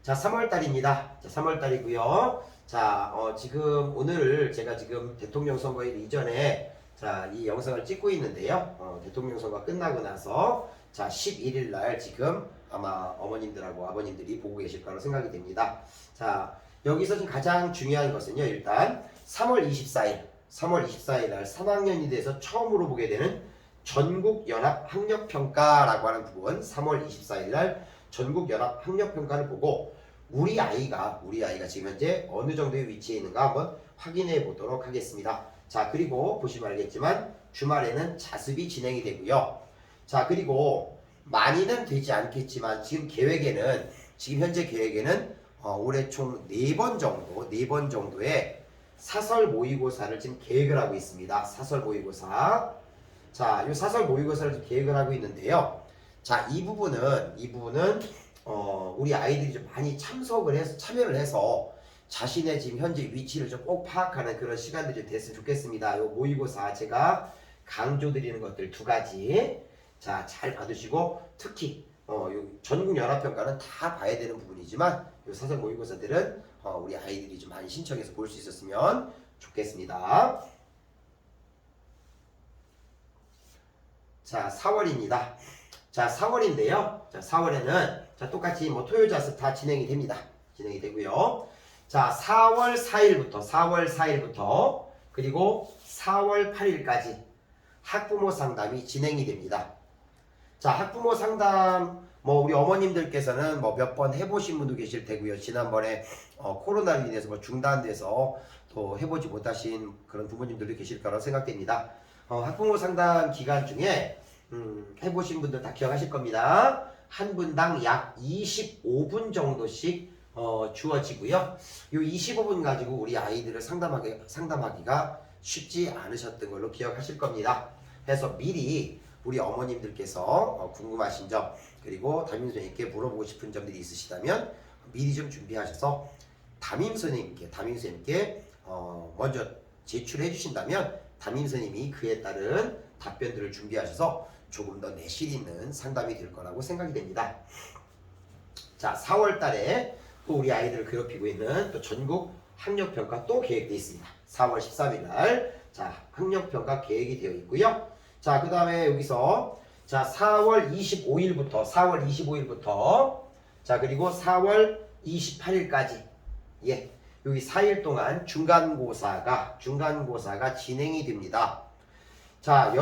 Speaker 1: 자, 3월달입니다. 자, 3월달이고요. 자, 지금 오늘 제가 지금 대통령 선거일 이전에 자, 이 영상을 찍고 있는데요. 대통령 선거 끝나고 나서 자, 11일 날 지금 아마 어머님들하고 아버님들이 보고 계실 거라고 생각이 됩니다. 자, 여기서 지금 가장 중요한 것은요. 일단 3월 24일 날 3학년이 돼서 처음으로 보게 되는 전국연합학력평가라고 하는 부분 3월 24일 날 전국연합학력평가를 보고 우리 아이가 지금 현재 어느 정도의 위치에 있는가 한번 확인해 보도록 하겠습니다. 자 그리고 보시면 알겠지만 주말에는 자습이 진행이 되고요. 자 그리고 많이는 되지 않겠지만 지금 현재 계획에는 올해 총 4번 정도의 사설 모의고사를 지금 계획을 하고 있습니다. 사설 모의고사. 자, 이 사설 모의고사를 지금 계획을 하고 있는데요. 자, 이 부분은 우리 아이들이 좀 많이 참여를 해서 자신의 지금 현재 위치를 좀 꼭 파악하는 그런 시간들이 좀 됐으면 좋겠습니다. 요 모의고사 제가 강조드리는 것들 2가지 자, 잘 봐두시고 특히 요 전국연합평가는 다 봐야 되는 부분이지만 요 사설 모의고사들은 우리 아이들이 좀 많이 신청해서 볼 수 있었으면 좋겠습니다. 자, 4월입니다. 자, 4월인데요. 자, 4월에는 자, 똑같이 뭐 토요 자습 다 진행이 됩니다. 진행이 되고요. 자, 4월 4일부터 그리고 4월 8일까지 학부모 상담이 진행이 됩니다. 자, 학부모 상담 뭐 우리 어머님들께서는 뭐 몇 번 해보신 분도 계실 테고요. 지난번에 코로나로 인해서 뭐 중단돼서 또 해보지 못하신 그런 부모님들도 계실 거라고 생각됩니다. 학부모 상담 기간 중에 해보신 분들 다 기억하실 겁니다. 한 분당 약 25분 정도씩 주어지고요. 요 25분 가지고 우리 아이들을 상담하기가 쉽지 않으셨던 걸로 기억하실 겁니다. 그래서 미리 우리 어머님들께서 궁금하신 점 그리고 담임선생님께 물어보고 싶은 점들이 있으시다면 미리 좀 준비하셔서 담임선생님께 먼저 제출해 주신다면 담임선생님이 그에 따른 답변들을 준비하셔서 조금 더 내실 있는 상담이 될 거라고 생각이 됩니다. 자, 4월 달에 또 우리 아이들을 괴롭히고 있는 또 전국 학력평가 또 계획되어 있습니다. 4월 13일 날 자, 학력평가 계획이 되어 있고요. 자, 그 다음에 여기서 자, 4월 25일부터 자, 그리고 4월 28일까지 예, 여기 4일 동안 중간고사가 진행이 됩니다. 자,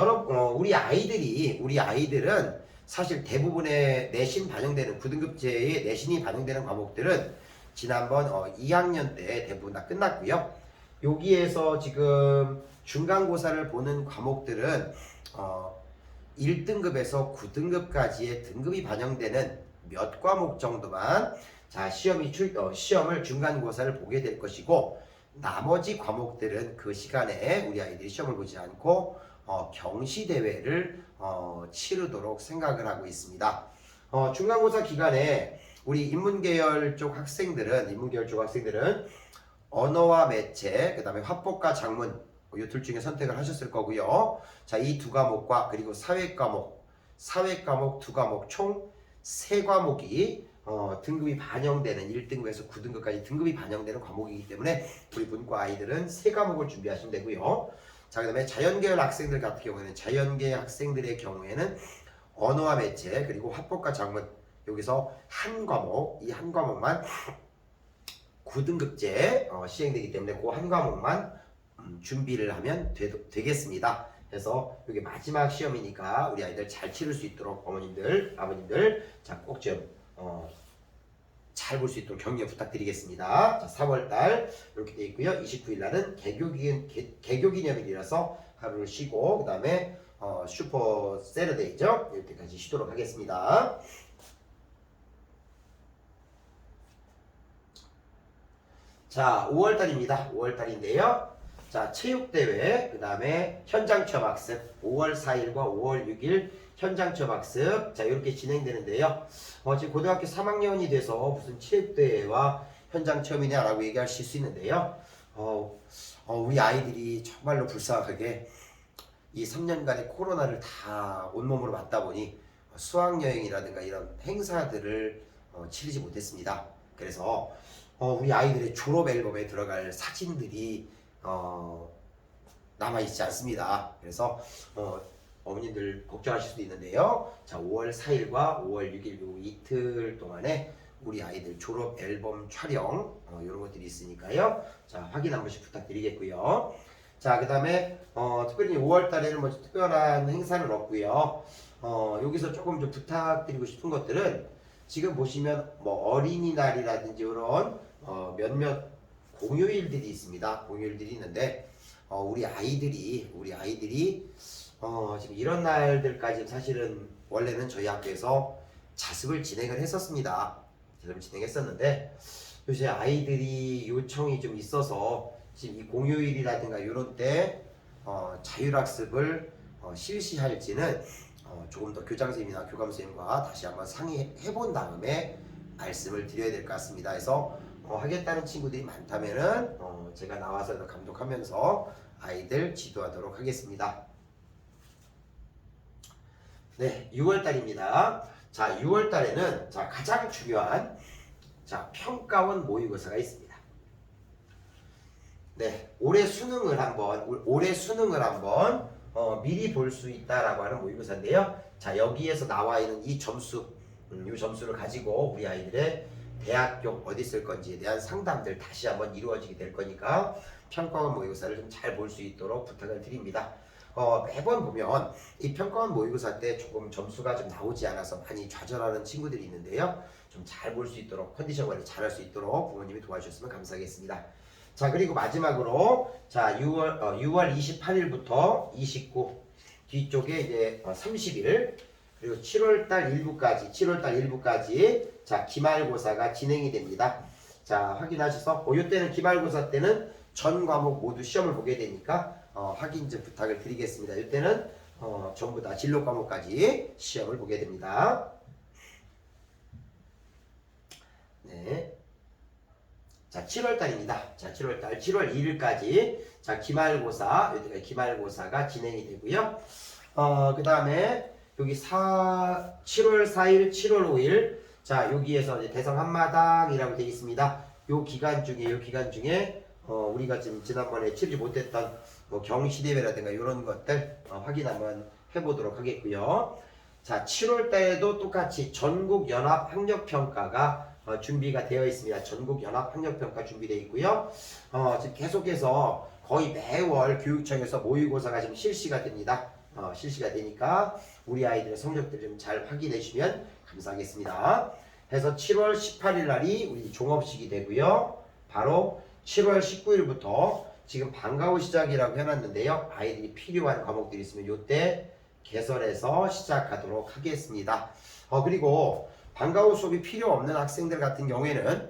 Speaker 1: 우리 아이들은 사실 대부분의 내신 반영되는 9등급제의 내신이 반영되는 과목들은 지난번 2학년 때 대부분 다 끝났고요. 여기에서 지금 중간고사를 보는 과목들은 1등급에서 9등급까지의 등급이 반영되는 몇 과목 정도만 자 시험을 중간고사를 보게 될 것이고, 나머지 과목들은 그 시간에 우리 아이들이 시험을 보지 않고 경시대회를 치르도록 생각을 하고 있습니다. 중간고사 기간에 우리 인문계열 쪽 학생들은 언어와 매체, 그 다음에 화법과 작문 이 둘 중에 선택을 하셨을 거고요. 자, 이 두 과목과 그리고 사회 과목 두 과목 총 세 과목이 등급이 반영되는 1등급에서 9등급까지 등급이 반영되는 과목이기 때문에 우리 문과 아이들은 세 과목을 준비하시면 되고요. 자, 그 다음에 자연계열 학생들 같은 경우에는 자연계 학생들의 경우에는 언어와 매체 그리고 화법과 작문 여기서 한 과목, 이 한 과목만 9등급제 시행되기 때문에 그 한 과목만 준비를 하면 되겠습니다. 그래서 이게 마지막 시험이니까 우리 아이들 잘 치를 수 있도록 어머님들, 아버님들 자, 꼭 좀 잘 볼 수 있도록 격려 부탁드리겠습니다. 자, 4월달 이렇게 되어 있고요. 29일 날은 개교 기념일이라서 하루를 쉬고 그 다음에 슈퍼 세러데이죠. 이때까지 쉬도록 하겠습니다. 자, 5월달입니다. 5월달인데요. 자, 체육대회, 그 다음에 현장 취업학습 5월 4일과 5월 6일 현장 취업학습 자 이렇게 진행되는데요. 지금 고등학교 3학년이 돼서 무슨 체육대회와 현장 체험이냐라고 얘기하실 수 있는데요. 우리 아이들이 정말로 불쌍하게 이 3년간의 코로나를 다 온몸으로 맞다 보니 수학여행이라든가 이런 행사들을 치르지 못했습니다. 그래서 우리 아이들의 졸업 앨범에 들어갈 사진들이 남아있지 않습니다. 그래서 어머님들 걱정하실 수도 있는데요. 자, 5월 4일과 5월 6일 요 이틀 동안에 우리 아이들 졸업 앨범 촬영 이런 것들이 있으니까요. 자, 확인 한 번씩 부탁드리겠고요. 자, 그 다음에 특별히 5월 달에는 뭐 특별한 행사는 없고요. 여기서 조금 좀 부탁드리고 싶은 것들은 지금 보시면 뭐 어린이날이라든지 이런 몇몇 공휴일들이 있습니다. 공휴일들이 있는데 우리 아이들이 지금 이런 날들까지 사실은 원래는 저희 학교에서 자습을 진행을 했었습니다. 자습을 진행했었는데 요새 아이들이 요청이 좀 있어서 지금 이 공휴일이라든가 이런 때 자율학습을 실시할지는 조금 더 교장선생님이나 교감선생님과 다시 한번 상의해 본 다음에 말씀을 드려야 될 것 같습니다. 그래서 하겠다는 친구들이 많다면은 제가 나와서 감독하면서 아이들 지도하도록 하겠습니다. 네, 6월달입니다. 자, 6월달에는 자 가장 중요한 자 평가원 모의고사가 있습니다. 네, 올해 수능을 한번 미리 볼 수 있다라고 하는 모의고사인데요. 자, 여기에서 나와 있는 이 점수를 가지고 우리 아이들의 대학교 어디 쓸 건지에 대한 상담들 다시 한번 이루어지게 될 거니까 평가원 모의고사를 좀 잘 볼 수 있도록 부탁을 드립니다. 매번 보면 이 평가원 모의고사 때 조금 점수가 좀 나오지 않아서 많이 좌절하는 친구들이 있는데요. 좀 잘 볼 수 있도록 컨디션 관리 잘 할 수 있도록 부모님이 도와주셨으면 감사하겠습니다. 자, 그리고 마지막으로 자 6월 28일부터 29 뒤쪽에 이제 30일 그리고 7월달 일부까지 자 기말고사가 진행이 됩니다. 자, 확인하셔서 이때는 기말고사 때는 전 과목 모두 시험을 보게 되니까 확인 좀 부탁을 드리겠습니다. 이때는 전부 다 진로 과목까지 시험을 보게 됩니다. 네. 자, 7월달입니다. 자, 7월달 7월 2일까지 자 기말고사가 진행이 되고요. 그 다음에 여기 7월 4일, 7월 5일 자 여기에서 이제 대성 한마당이라고 되어 있습니다. 요 기간 중에 우리가 지금 지난번에 치르지 못했던 뭐 경시대회라든가 이런 것들 확인 한번 해보도록 하겠고요. 자, 7월 달에도 똑같이 전국연합학력평가가 준비가 되어 있습니다. 전국연합학력평가 준비되어 있고요. 지금 계속해서 거의 매월 교육청에서 모의고사가 지금 실시가 됩니다. 실시가 되니까 우리 아이들의 성적들을 좀 잘 확인해 주시면 감사하겠습니다. 해서 7월 18일 날이 우리 종업식이 되고요. 바로 7월 19일부터 지금 방과 후 시작이라고 해놨는데요. 아이들이 필요한 과목들이 있으면 요때 개설해서 시작하도록 하겠습니다. 그리고 방과 후 수업이 필요 없는 학생들 같은 경우에는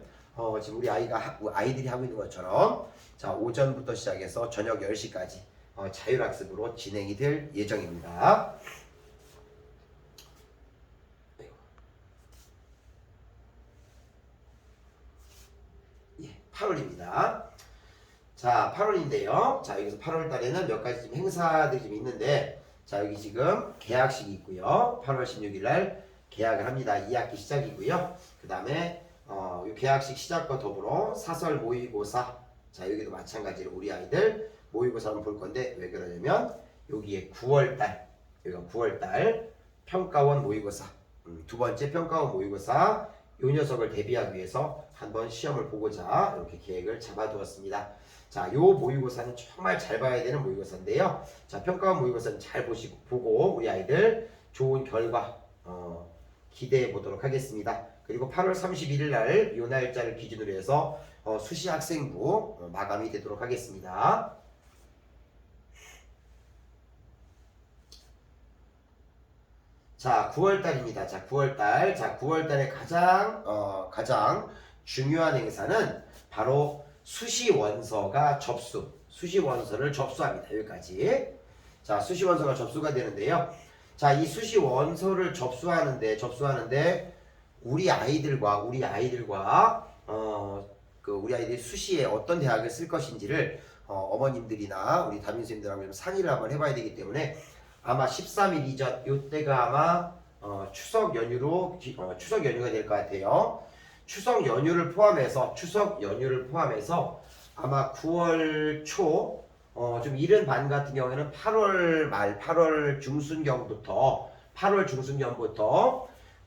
Speaker 1: 지금 우리 아이들이 하고 있는 것처럼 자, 오전부터 시작해서 저녁 10시까지 자율학습으로 진행이 될 예정입니다. 예, 8월입니다. 자, 8월인데요. 자, 여기서 8월 달에는 몇 가지 지금 행사들이 좀 있는데, 자, 여기 지금 개학식이 있고요. 8월 16일 날 개학을 합니다. 2학기 시작이고요. 그 다음에 이 개학식 시작과 더불어 사설 모의고사. 자, 여기도 마찬가지로 우리 아이들 모의고사 한번 볼 건데, 왜 그러냐면 여기에 9월달, 여기가 9월달 평가원 모의고사, 두 번째 평가원 모의고사 요 녀석을 대비하기 위해서 한번 시험을 보고자 이렇게 계획을 잡아두었습니다. 자, 요 모의고사는 정말 잘 봐야 되는 모의고사인데요. 자, 평가원 모의고사는 잘 보고 우리 아이들 좋은 결과 기대해 보도록 하겠습니다. 그리고 8월 31일 날 요 날짜를 기준으로 해서 수시 학생부 마감이 되도록 하겠습니다. 자, 9월달입니다. 자, 9월달. 자, 9월달에 가장 중요한 행사는 바로 수시 원서가 수시 원서를 접수합니다. 여기까지. 자, 수시 원서가 접수가 되는데요. 자, 이 수시 원서를 접수하는데 우리 아이들과 우리 아이들이 수시에 어떤 대학을 쓸 것인지를 어머님들이나 우리 담임 선생님들하고 좀 상의를 한번 해봐야 되기 때문에 아마 13일 이전 요때가 아마 추석 연휴가 될 것 같아요. 추석 연휴를 포함해서 아마 9월 초 좀 이른 반 같은 경우에는 8월 말 8월 중순경부터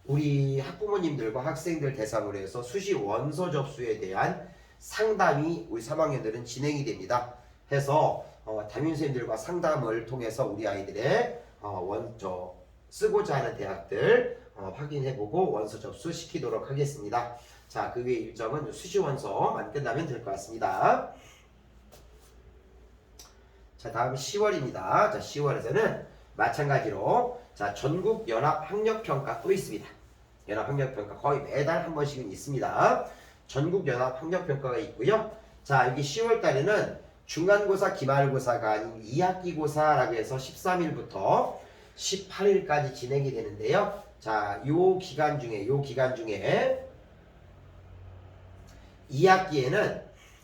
Speaker 1: 우리 학부모님들과 학생들 대상으로 해서 수시 원서 접수에 대한 상담이 우리 3학년들은 진행이 됩니다. 해서 담임 선생님들과 상담을 통해서 우리 아이들의 쓰고자 하는 대학들 확인해보고 원서 접수시키도록 하겠습니다. 자, 그 외 일정은 수시 원서만 끝나면 될 것 같습니다. 자, 다음 10월입니다. 자, 10월에서는 마찬가지로 자, 전국 연합 학력 평가 또 있습니다. 연합 학력 평가 거의 매달 한 번씩은 있습니다. 전국 연합 학력 평가가 있고요. 자, 여기 10월 달에는 중간고사, 기말고사가 아닌 2학기 고사라고 해서 13일부터 18일까지 진행이 되는데요. 자, 요 기간 중에 2학기에는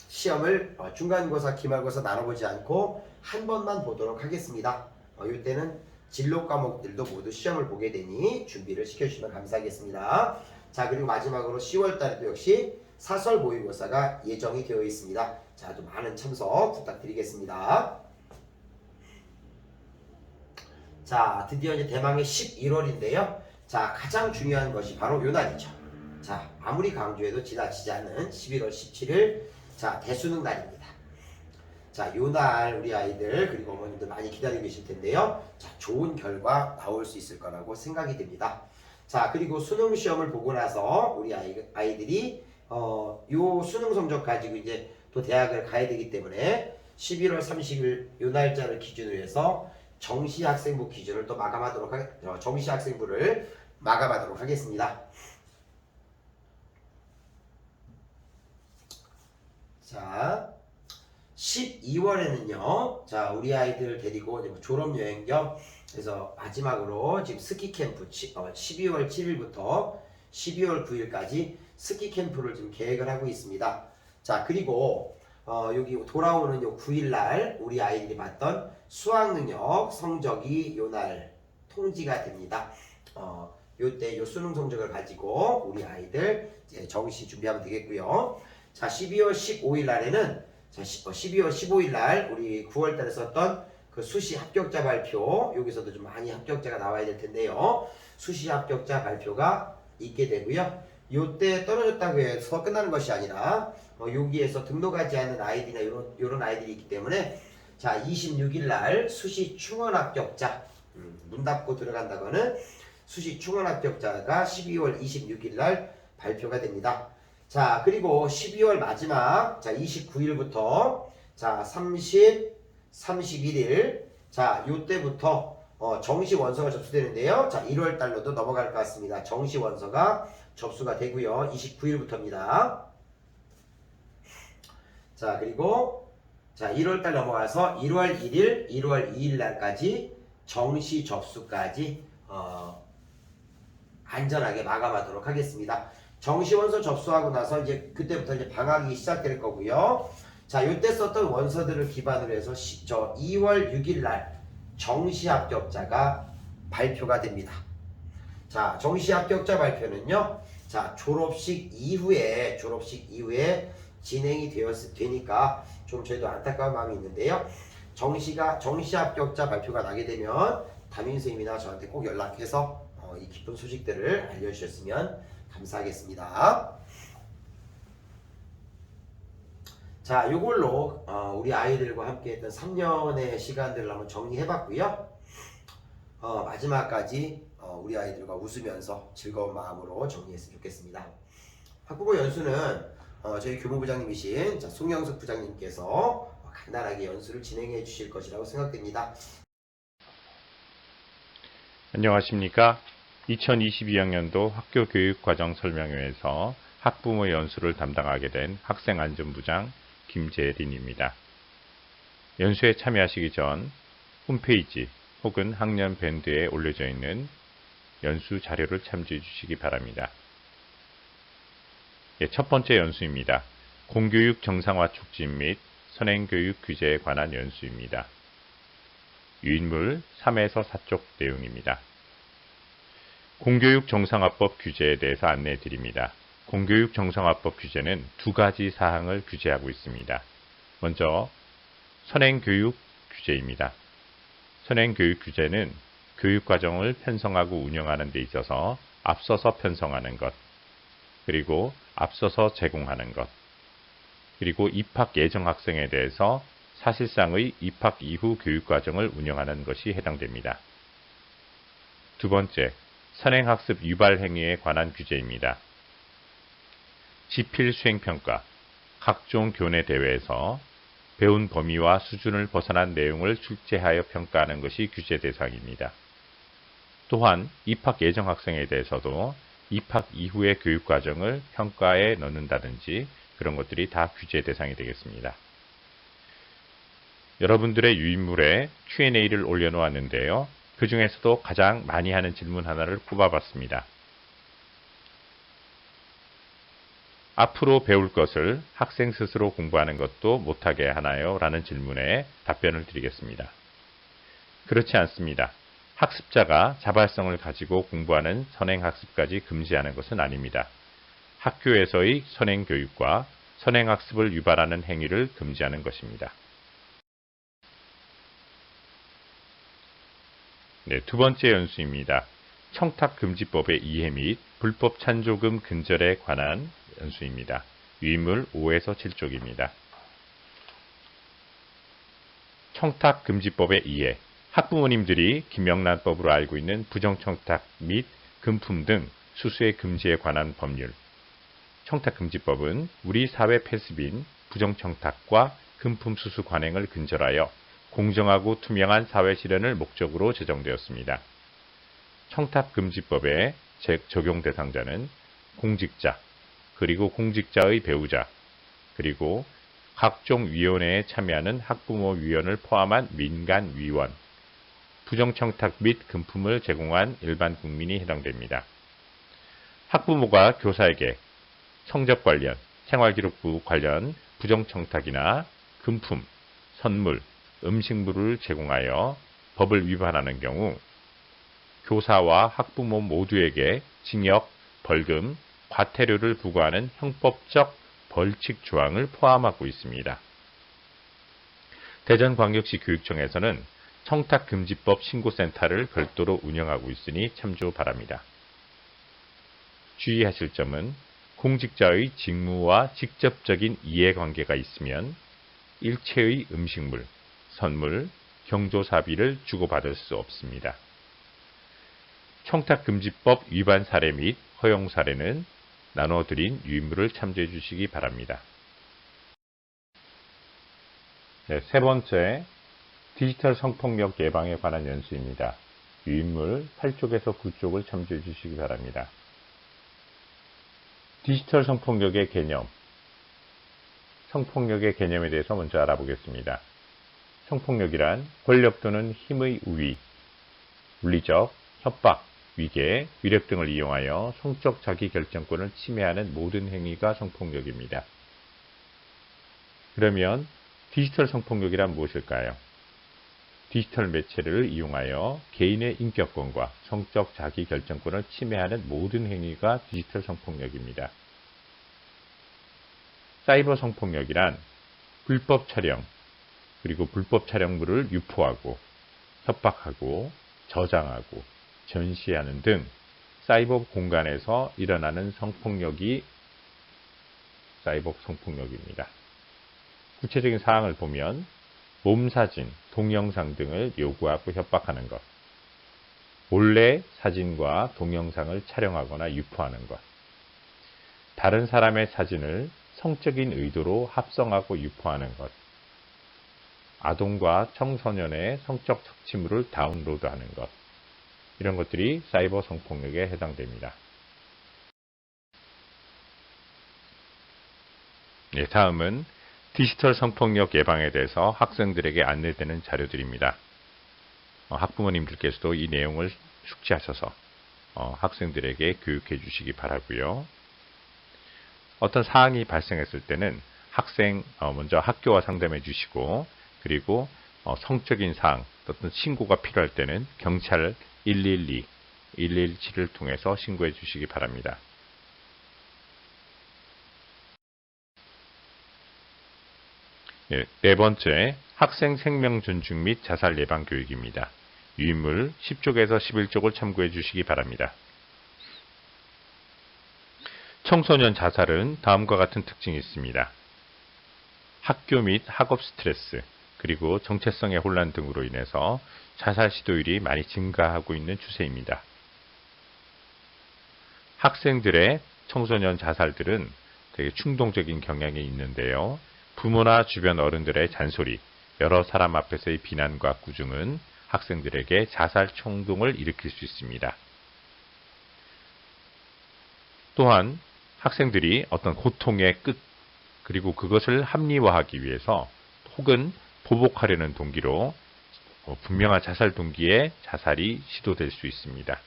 Speaker 1: 시험을 중간고사, 기말고사 나눠보지 않고 한 번만 보도록 하겠습니다. 이때는 진로 과목들도 모두 시험을 보게 되니 준비를 시켜주시면 감사하겠습니다. 자, 그리고 마지막으로 10월 달에도 역시 사설 모의고사가 예정이 되어 있습니다. 자, 좀 많은 참석 부탁드리겠습니다. 자, 드디어 이제 대망의 11월인데요. 자, 가장 중요한 것이 바로 요 날이죠. 자, 아무리 강조해도 지나치지 않는 11월 17일, 자, 대수능 날입니다. 자, 요 날 우리 아이들 그리고 어머님들 많이 기다리고 계실 텐데요. 자, 좋은 결과 나올 수 있을 거라고 생각이 됩니다. 자, 그리고 수능 시험을 보고 나서 우리 아이들이 요 수능 성적 가지고 이제 또 대학을 가야 되기 때문에 11월 30일 요 날짜를 기준으로 해서 정시 학생부 기준을 또 정시 학생부를 마감하도록 하겠습니다. 자, 12월에는요, 자, 우리 아이들 데리고 이제 졸업여행 겸 그래서 마지막으로 지금 스키 캠프 12월 7일부터 12월 9일까지 스키 캠프를 지금 계획을 하고 있습니다. 자, 그리고 여기 돌아오는 요 9일날 우리 아이들이 봤던 수학 능력 성적이 요 날 통지가 됩니다. 요때 요 수능 성적을 가지고 우리 아이들 이제 정시 준비하면 되겠고요. 자, 12월 15일 날에는 12월 15일 날 우리 9월 달에 썼던 그 수시 합격자 발표, 여기서도 좀 많이 합격자가 나와야 될 텐데요. 수시 합격자 발표가 있게 되고요. 요때 떨어졌다고 해서 끝나는 것이 아니라 여기에서 등록하지 않는 아이들이나 요런 아이들이 있기 때문에 자 26일 날 수시 충원 합격자 문 닫고 들어간다고는 수시 충원 합격자가 12월 26일 날 발표가 됩니다. 자 그리고 12월 마지막 자 29일부터 자 30, 31일 자 요때부터 정시 원서가 접수되는데요. 자 1월 달로도 넘어갈 것 같습니다. 정시 원서가 접수가 되고요. 29일부터입니다. 자 그리고 자 1월 달 넘어가서 1월 1일, 1월 2일 날까지 정시 접수까지 안전하게 마감하도록 하겠습니다. 정시 원서 접수하고 나서 이제 그때부터 이제 방학이 시작될 거고요. 자, 요때 썼던 원서들을 기반으로 해서 2월 6일 날 정시 합격자가 발표가 됩니다. 자, 정시 합격자 발표는요. 자, 졸업식 이후에 진행이 되니까 좀 저희도 안타까운 마음이 있는데요. 정시 합격자 발표가 나게 되면 담임 선생님이나 저한테 꼭 연락해서 이 기쁜 소식들을 알려주셨으면 감사하겠습니다. 자, 요걸로 우리 아이들과 함께 했던 3년의 시간들을 한번 정리해봤고요. 마지막까지 우리 아이들과 웃으면서 즐거운 마음으로 정리했으면 좋겠습니다. 학부모 연수는 저희 교무부장님이신 송영숙 부장님께서 간단하게 연수를 진행해 주실 것이라고 생각됩니다.
Speaker 5: 안녕하십니까. 2022학년도 학교교육과정 설명회에서 학부모 연수를 담당하게 된 학생안전부장 김재린입니다. 연수에 참여하시기 전 홈페이지 혹은 학년 밴드에 올려져 있는 연수 자료를 참조해 주시기 바랍니다. 첫 번째 연수입니다. 공교육 정상화 촉진 및 선행교육 규제에 관한 연수입니다. 유인물 3에서 4쪽 내용입니다. 공교육 정상화법 규제에 대해서 안내해 드립니다. 공교육 정상화법 규제는 두 가지 사항을 규제하고 있습니다. 먼저 선행교육 규제입니다. 선행교육 규제는 교육과정을 편성하고 운영하는 데 있어서 앞서서 편성하는 것, 그리고 앞서서 제공하는 것, 그리고 입학 예정 학생에 대해서 사실상의 입학 이후 교육과정을 운영하는 것이 해당됩니다. 두 번째, 선행학습 유발 행위에 관한 규제입니다. 지필 수행평가, 각종 교내 대회에서 배운 범위와 수준을 벗어난 내용을 출제하여 평가하는 것이 규제 대상입니다. 또한 입학 예정 학생에 대해서도 입학 이후의 교육과정을 평가에 넣는다든지 그런 것들이 다 규제 대상이 되겠습니다. 여러분들의 유인물에 Q&A를 올려놓았는데요. 그 중에서도 가장 많이 하는 질문 하나를 꼽아봤습니다. 앞으로 배울 것을 학생 스스로 공부하는 것도 못하게 하나요? 라는 질문에 답변을 드리겠습니다. 그렇지 않습니다. 학습자가 자발성을 가지고 공부하는 선행학습까지 금지하는 것은 아닙니다. 학교에서의 선행교육과 선행학습을 유발하는 행위를 금지하는 것입니다. 두 번째 연수입니다. 청탁금지법의 이해 및 불법 찬조금 근절에 관한 연수입니다. 유인물 5에서 7쪽입니다. 청탁금지법의 이해. 학부모님들이 김영란법으로 알고 있는 부정청탁 및 금품 등 수수의 금지에 관한 법률. 청탁금지법은 우리 사회 폐습인 부정청탁과 금품 수수 관행을 근절하여 공정하고 투명한 사회 실현을 목적으로 제정되었습니다. 청탁금지법의 적용 대상자는 공직자, 그리고 공직자의 배우자, 그리고 각종 위원회에 참여하는 학부모위원을 포함한 민간위원, 부정청탁 및 금품을 제공한 일반 국민이 해당됩니다. 학부모가 교사에게 성적 관련, 생활기록부 관련 부정청탁이나 금품, 선물, 음식물을 제공하여 법을 위반하는 경우 교사와 학부모 모두에게 징역, 벌금, 과태료를 부과하는 형법적 벌칙 조항을 포함하고 있습니다. 대전광역시 교육청에서는 청탁금지법 신고센터를 별도로 운영하고 있으니 참조 바랍니다. 주의하실 점은 공직자의 직무와 직접적인 이해관계가 있으면 일체의 음식물, 선물, 경조사비를 주고받을 수 없습니다. 청탁금지법 위반 사례 및 허용 사례는 나눠드린 유인물을 참조해 주시기 바랍니다. 네, 세 번째, 디지털 성폭력 예방에 관한 연수입니다. 유인물 8쪽에서 9쪽을 참조해 주시기 바랍니다. 디지털 성폭력의 개념, 성폭력의 개념에 대해서 먼저 알아보겠습니다. 성폭력이란 권력 또는 힘의 우위, 물리적, 협박, 위계, 위력 등을 이용하여 성적 자기결정권을 침해하는 모든 행위가 성폭력입니다. 그러면 디지털 성폭력이란 무엇일까요? 디지털 매체를 이용하여 개인의 인격권과 성적 자기결정권을 침해하는 모든 행위가 디지털 성폭력입니다. 사이버 성폭력이란 불법 촬영, 그리고 불법 촬영물을 유포하고 협박하고 저장하고 전시하는 등 사이버 공간에서 일어나는 성폭력이 사이버 성폭력입니다. 구체적인 사항을 보면 몸사진, 동영상 등을 요구하고 협박하는 것, 몰래 사진과 동영상을 촬영하거나 유포하는 것, 다른 사람의 사진을 성적인 의도로 합성하고 유포하는 것, 아동과 청소년의 성적 착취물을 다운로드하는 것, 이런 것들이 사이버 성폭력에 해당됩니다. 네, 다음은 디지털 성폭력 예방에 대해서 학생들에게 안내되는 자료들입니다. 학부모님들께서도 이 내용을 숙지하셔서 학생들에게 교육해 주시기 바라고요. 어떤 사항이 발생했을 때는 학생 먼저 학교와 상담해 주시고, 그리고 성적인 사항, 어떤 신고가 필요할 때는 경찰 112, 117을 통해서 신고해 주시기 바랍니다. 네 번째, 학생 생명 존중 및 자살 예방 교육입니다. 유인물 10쪽에서 11쪽을 참고해 주시기 바랍니다. 청소년 자살은 다음과 같은 특징이 있습니다. 학교 및 학업 스트레스, 그리고 정체성의 혼란 등으로 인해서 자살 시도율이 많이 증가하고 있는 추세입니다. 학생들의 청소년 자살들은 되게 충동적인 경향이 있는데요. 부모나 주변 어른들의 잔소리, 여러 사람 앞에서의 비난과 꾸중은 학생들에게 자살衝動을 일으킬 수 있습니다. 또한 학생들이 어떤 고통의 끝, 그리고 그것을 합리화하기 위해서 혹은 보복하려는 동기로 분명한 자살 동기의 자살이 시도될 수 있습니다.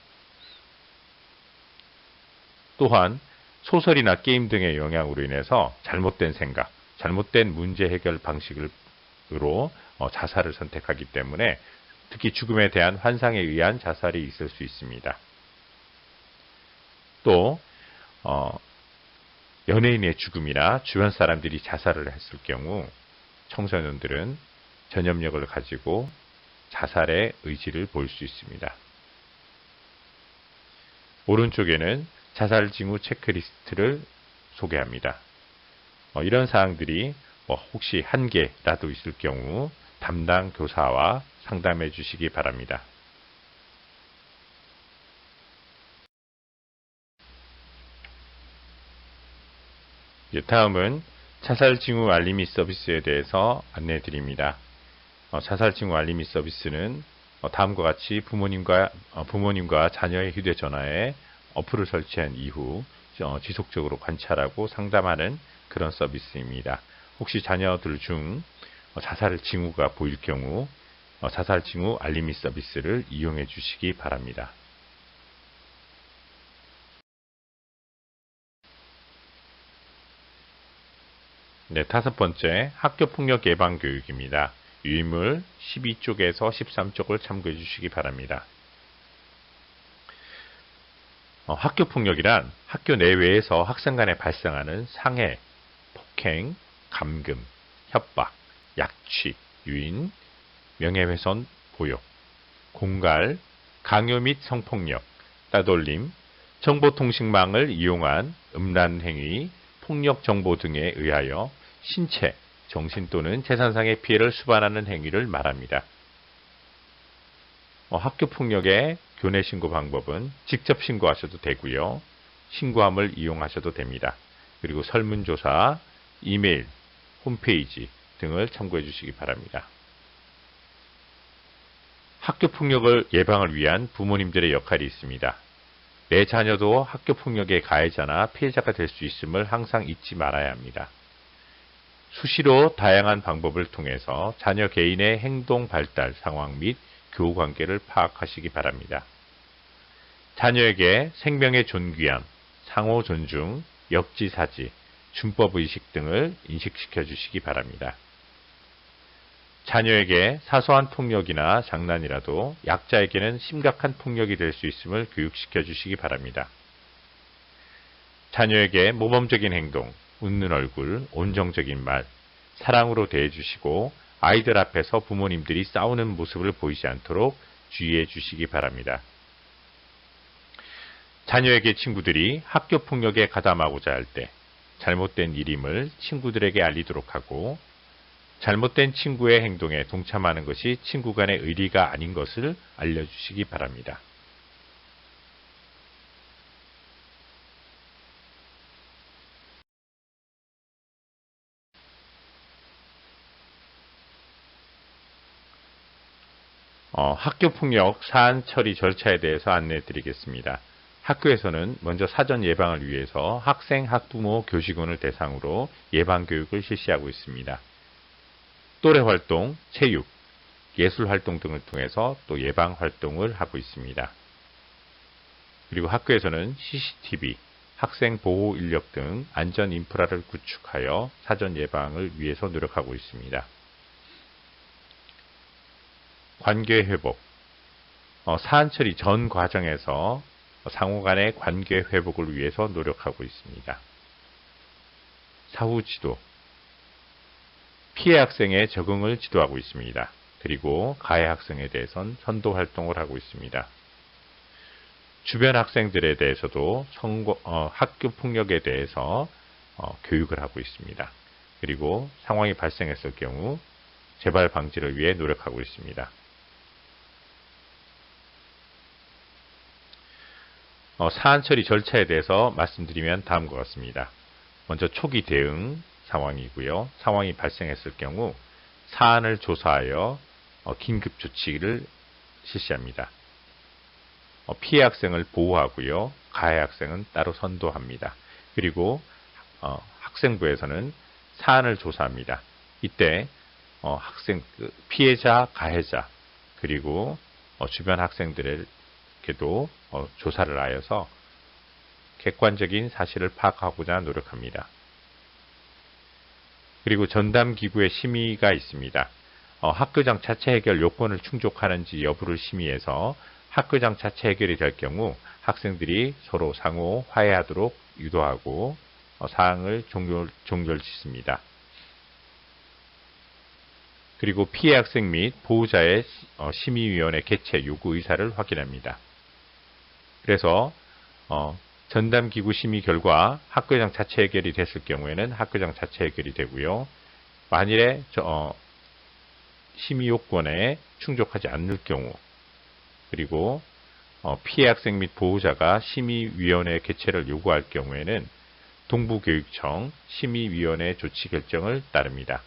Speaker 5: 또한 소설이나 게임 등의 영향으로 인해서 잘못된 생각, 잘못된 문제 해결 방식으로 자살을 선택하기 때문에 특히 죽음에 대한 환상에 의한 자살이 있을 수 있습니다. 또 연예인의 죽음이나 주변 사람들이 자살을 했을 경우 청소년들은 전염력을 가지고 자살의 의지를 보일 수 있습니다. 오른쪽에는 자살 징후 체크리스트를 소개합니다. 이런 사항들이 혹시 한 개라도 있을 경우 담당 교사와 상담해 주시기 바랍니다. 다음은 자살 징후 알림이 서비스에 대해서 안내해 드립니다. 자살 징후 알림이 서비스는 다음과 같이 부모님과 자녀의 휴대전화에 어플을 설치한 이후 지속적으로 관찰하고 상담하는 그런 서비스입니다. 혹시 자녀들 중 자살 징후가 보일 경우 자살 징후 알림이 서비스를 이용해 주시기 바랍니다. 네, 다섯 번째, 학교폭력 예방 교육입니다. 유인물 12쪽에서 13쪽을 참고해 주시기 바랍니다. 학교폭력이란 학교 내외에서 학생 간에 발생하는 상해, 폭행, 감금, 협박, 약취, 유인, 명예훼손, 보욕, 공갈, 강요 및 성폭력, 따돌림, 정보통신망을 이용한 음란 행위, 폭력 정보 등에 의하여 신체, 정신 또는 재산상의 피해를 수반하는 행위를 말합니다. 학교폭력의 교내 신고 방법은 직접 신고하셔도 되고요. 신고함을 이용하셔도 됩니다. 그리고 설문조사, 이메일, 홈페이지 등을 참고해 주시기 바랍니다. 학교폭력을 예방을 위한 부모님들의 역할이 있습니다. 내 자녀도 학교폭력의 가해자나 피해자가 될 수 있음을 항상 잊지 말아야 합니다. 수시로 다양한 방법을 통해서 자녀 개인의 행동 발달 상황 및 교우 관계를 파악하시기 바랍니다. 자녀에게 생명의 존귀함, 상호 존중, 역지사지, 준법의식 등을 인식시켜 주시기 바랍니다. 자녀에게 사소한 폭력이나 장난이라도 약자에게는 심각한 폭력이 될 수 있음을 교육시켜 주시기 바랍니다. 자녀에게 모범적인 행동, 웃는 얼굴, 온정적인 말, 사랑으로 대해주시고 아이들 앞에서 부모님들이 싸우는 모습을 보이지 않도록 주의해 주시기 바랍니다. 자녀에게 친구들이 학교 폭력에 가담하고자 할 때 잘못된 일임을 친구들에게 알리도록 하고 잘못된 친구의 행동에 동참하는 것이 친구 간의 의리가 아닌 것을 알려주시기 바랍니다. 학교폭력 사안 처리 절차에 대해서 안내해 드리겠습니다. 학교에서는 먼저 사전 예방을 위해서 학생, 학부모, 교직원을 대상으로 예방교육을 실시하고 있습니다. 또래 활동, 체육, 예술 활동 등을 통해서 또 예방 활동을 하고 있습니다. 그리고 학교에서는 CCTV, 학생 보호 인력 등 안전 인프라를 구축하여 사전 예방을 위해서 노력하고 있습니다. 관계 회복, 사안 처리 전 과정에서 상호 간의 관계 회복을 위해서 노력하고 있습니다. 사후 지도, 피해 학생의 적응을 지도하고 있습니다. 그리고 가해 학생에 대해선 선도 활동을 하고 있습니다. 주변 학생들에 대해서도 학교 폭력에 대해서 교육을 하고 있습니다. 그리고 상황이 발생했을 경우 재발 방지를 위해 노력하고 있습니다. 사안 처리 절차에 대해서 말씀드리면 다음과 같습니다. 먼저 초기 대응 상황이고요. 상황이 발생했을 경우 사안을 조사하여 긴급 조치를 실시합니다. 피해 학생을 보호하고요. 가해 학생은 따로 선도합니다. 그리고 학생부에서는 사안을 조사합니다. 이때 피해자, 가해자 그리고 주변 학생들에게도 조사를 하여서 객관적인 사실을 파악하고자 노력합니다. 그리고 전담기구의 심의가 있습니다. 학교장 자체 해결 요건을 충족하는지 여부를 심의해서 학교장 자체 해결이 될 경우 학생들이 서로 상호 화해하도록 유도하고 사항을 종결짓습니다. 그리고 피해 학생 및 보호자의 심의위원회 개최 요구 의사를 확인합니다. 그래서 전담기구 심의 결과 학교장 자체 해결이 됐을 경우에는 학교장 자체 해결이 되고요. 만일에 심의 요건에 충족하지 않을 경우 그리고 피해 학생 및 보호자가 심의위원회 개최를 요구할 경우에는 동부교육청 심의위원회 조치 결정을 따릅니다.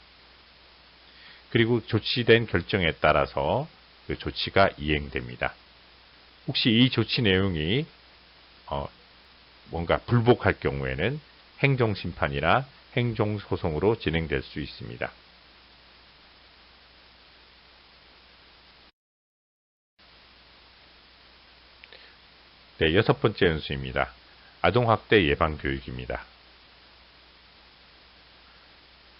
Speaker 5: 그리고 조치된 결정에 따라서 그 조치가 이행됩니다. 혹시 이 조치 내용이 뭔가 불복할 경우에는 행정심판이나 행정소송으로 진행될 수 있습니다. 네, 6번째 연수입니다. 아동학대 예방교육입니다.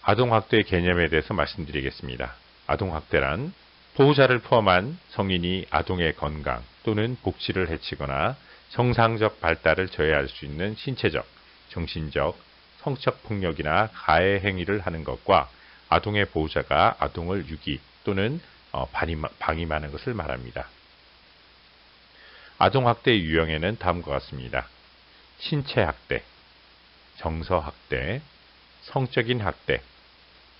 Speaker 5: 아동학대의 개념에 대해서 말씀드리겠습니다. 아동학대란 보호자를 포함한 성인이 아동의 건강 또는 복지를 해치거나 정상적 발달을 저해할 수 있는 신체적, 정신적, 성적 폭력이나 가해 행위를 하는 것과 아동의 보호자가 아동을 유기 또는 방임하는 것을 말합니다. 아동학대의 유형에는 다음과 같습니다. 신체 학대, 정서 학대, 성적인 학대,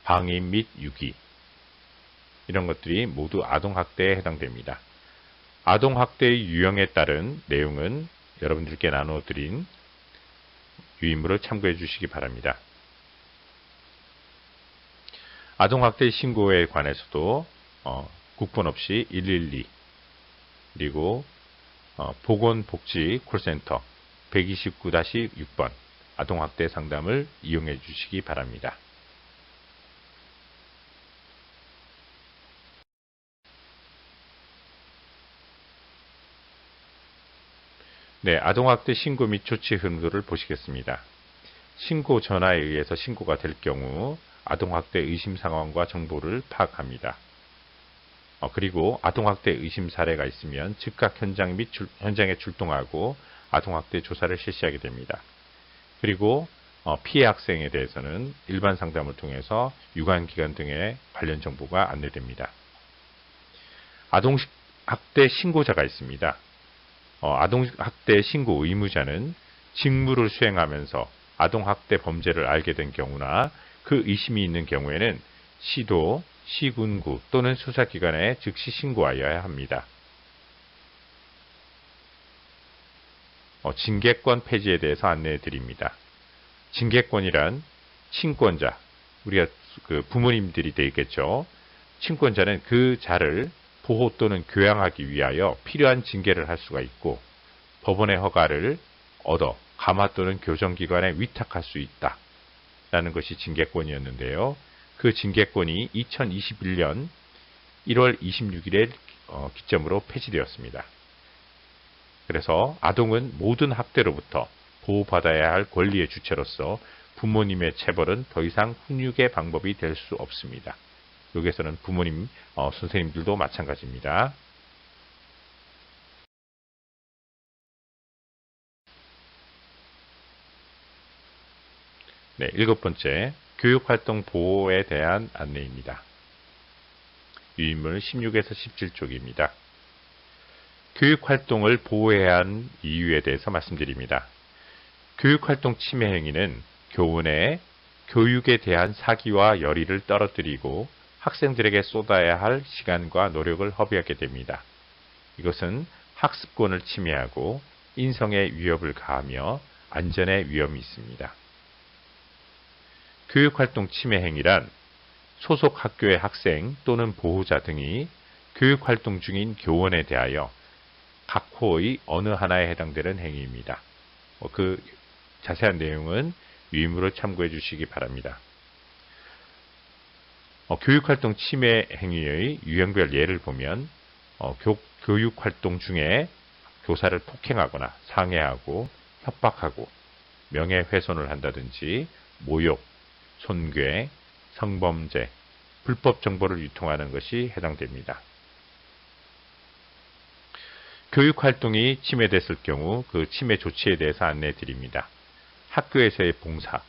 Speaker 5: 방임 및 유기 이런 것들이 모두 아동학대에 해당됩니다. 아동학대의 유형에 따른 내용은 여러분들께 나눠드린 유인물을 참고해 주시기 바랍니다. 아동학대 신고에 관해서도 국번 없이 112 그리고 보건복지 콜센터 129-6번 아동학대 상담을 이용해 주시기 바랍니다. 네, 아동학대 신고 및 조치 흥도를 보시겠습니다. 신고 전화에 의해서 신고가 될 경우 아동학대 의심 상황과 정보를 파악합니다. 그리고 아동학대 의심 사례가 있으면 즉각 현장에 출동하고 아동학대 조사를 실시하게 됩니다. 그리고 피해 학생에 대해서는 일반 상담을 통해서 유관기관 등의 관련 정보가 안내됩니다. 아동학대 신고자가 있습니다. 아동학대 신고 의무자는 직무를 수행하면서 아동학대 범죄를 알게 된 경우나 그 의심이 있는 경우에는 시도, 시군구 또는 수사기관에 즉시 신고하여야 합니다. 징계권 폐지에 대해서 안내해 드립니다. 징계권이란 친권자, 우리가 부모님들이 되겠죠. 친권자는 그 자를 보호 또는 교양하기 위하여 필요한 징계를 할 수가 있고 법원의 허가를 얻어 가마 또는 교정기관에 위탁할 수 있다. 라는 것이 징계권이었는데요. 그 징계권이 2021년 1월 26일에 기점으로 폐지되었습니다. 그래서 아동은 모든 학대로부터 보호받아야 할 권리의 주체로서 부모님의 체벌은 더 이상 훈육의 방법이 될 수 없습니다. 여기에서는 부모님, 선생님들도 마찬가지입니다. 네, 7번째, 교육활동 보호에 대한 안내입니다. 유인물 16에서 17쪽입니다. 교육활동을 보호해야 하는 이유에 대해서 말씀드립니다. 교육활동 침해 행위는 교원의 교육에 대한 사기와 열의를 떨어뜨리고 학생들에게 쏟아야 할 시간과 노력을 허비하게 됩니다. 이것은 학습권을 침해하고 인성에 위협을 가하며 안전에 위험이 있습니다. 교육활동 침해 행위란 소속 학교의 학생 또는 보호자 등이 교육활동 중인 교원에 대하여 각 호의 어느 하나에 해당되는 행위입니다. 그 자세한 내용은 유인물을 참고해 주시기 바랍니다. 교육활동 침해 행위의 유형별 예를 보면 교육활동 중에 교사를 폭행하거나 상해하고 협박하고 명예훼손을 한다든지 모욕, 손괴, 성범죄, 불법 정보를 유통하는 것이 해당됩니다. 교육활동이 침해됐을 경우 그 침해 조치에 대해서 안내해 드립니다. 학교에서의 봉사,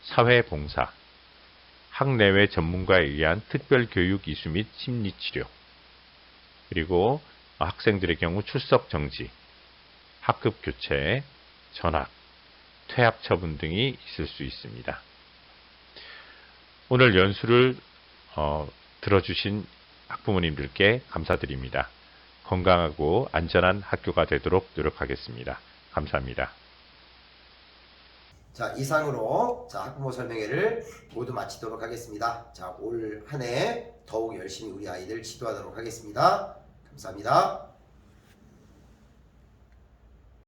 Speaker 5: 사회봉사, 학내외 전문가에 의한 특별교육 이수 및 심리치료, 그리고 학생들의 경우 출석 정지, 학급 교체, 전학, 퇴학 처분 등이 있을 수 있습니다. 오늘 연수를 들어주신 학부모님들께 감사드립니다. 건강하고 안전한 학교가 되도록 노력하겠습니다. 감사합니다.
Speaker 1: 자, 이상으로 학부모 설명회를 모두 마치도록 하겠습니다. 자, 올 한 해 더욱 열심히 우리 아이들 지도하도록 하겠습니다. 감사합니다.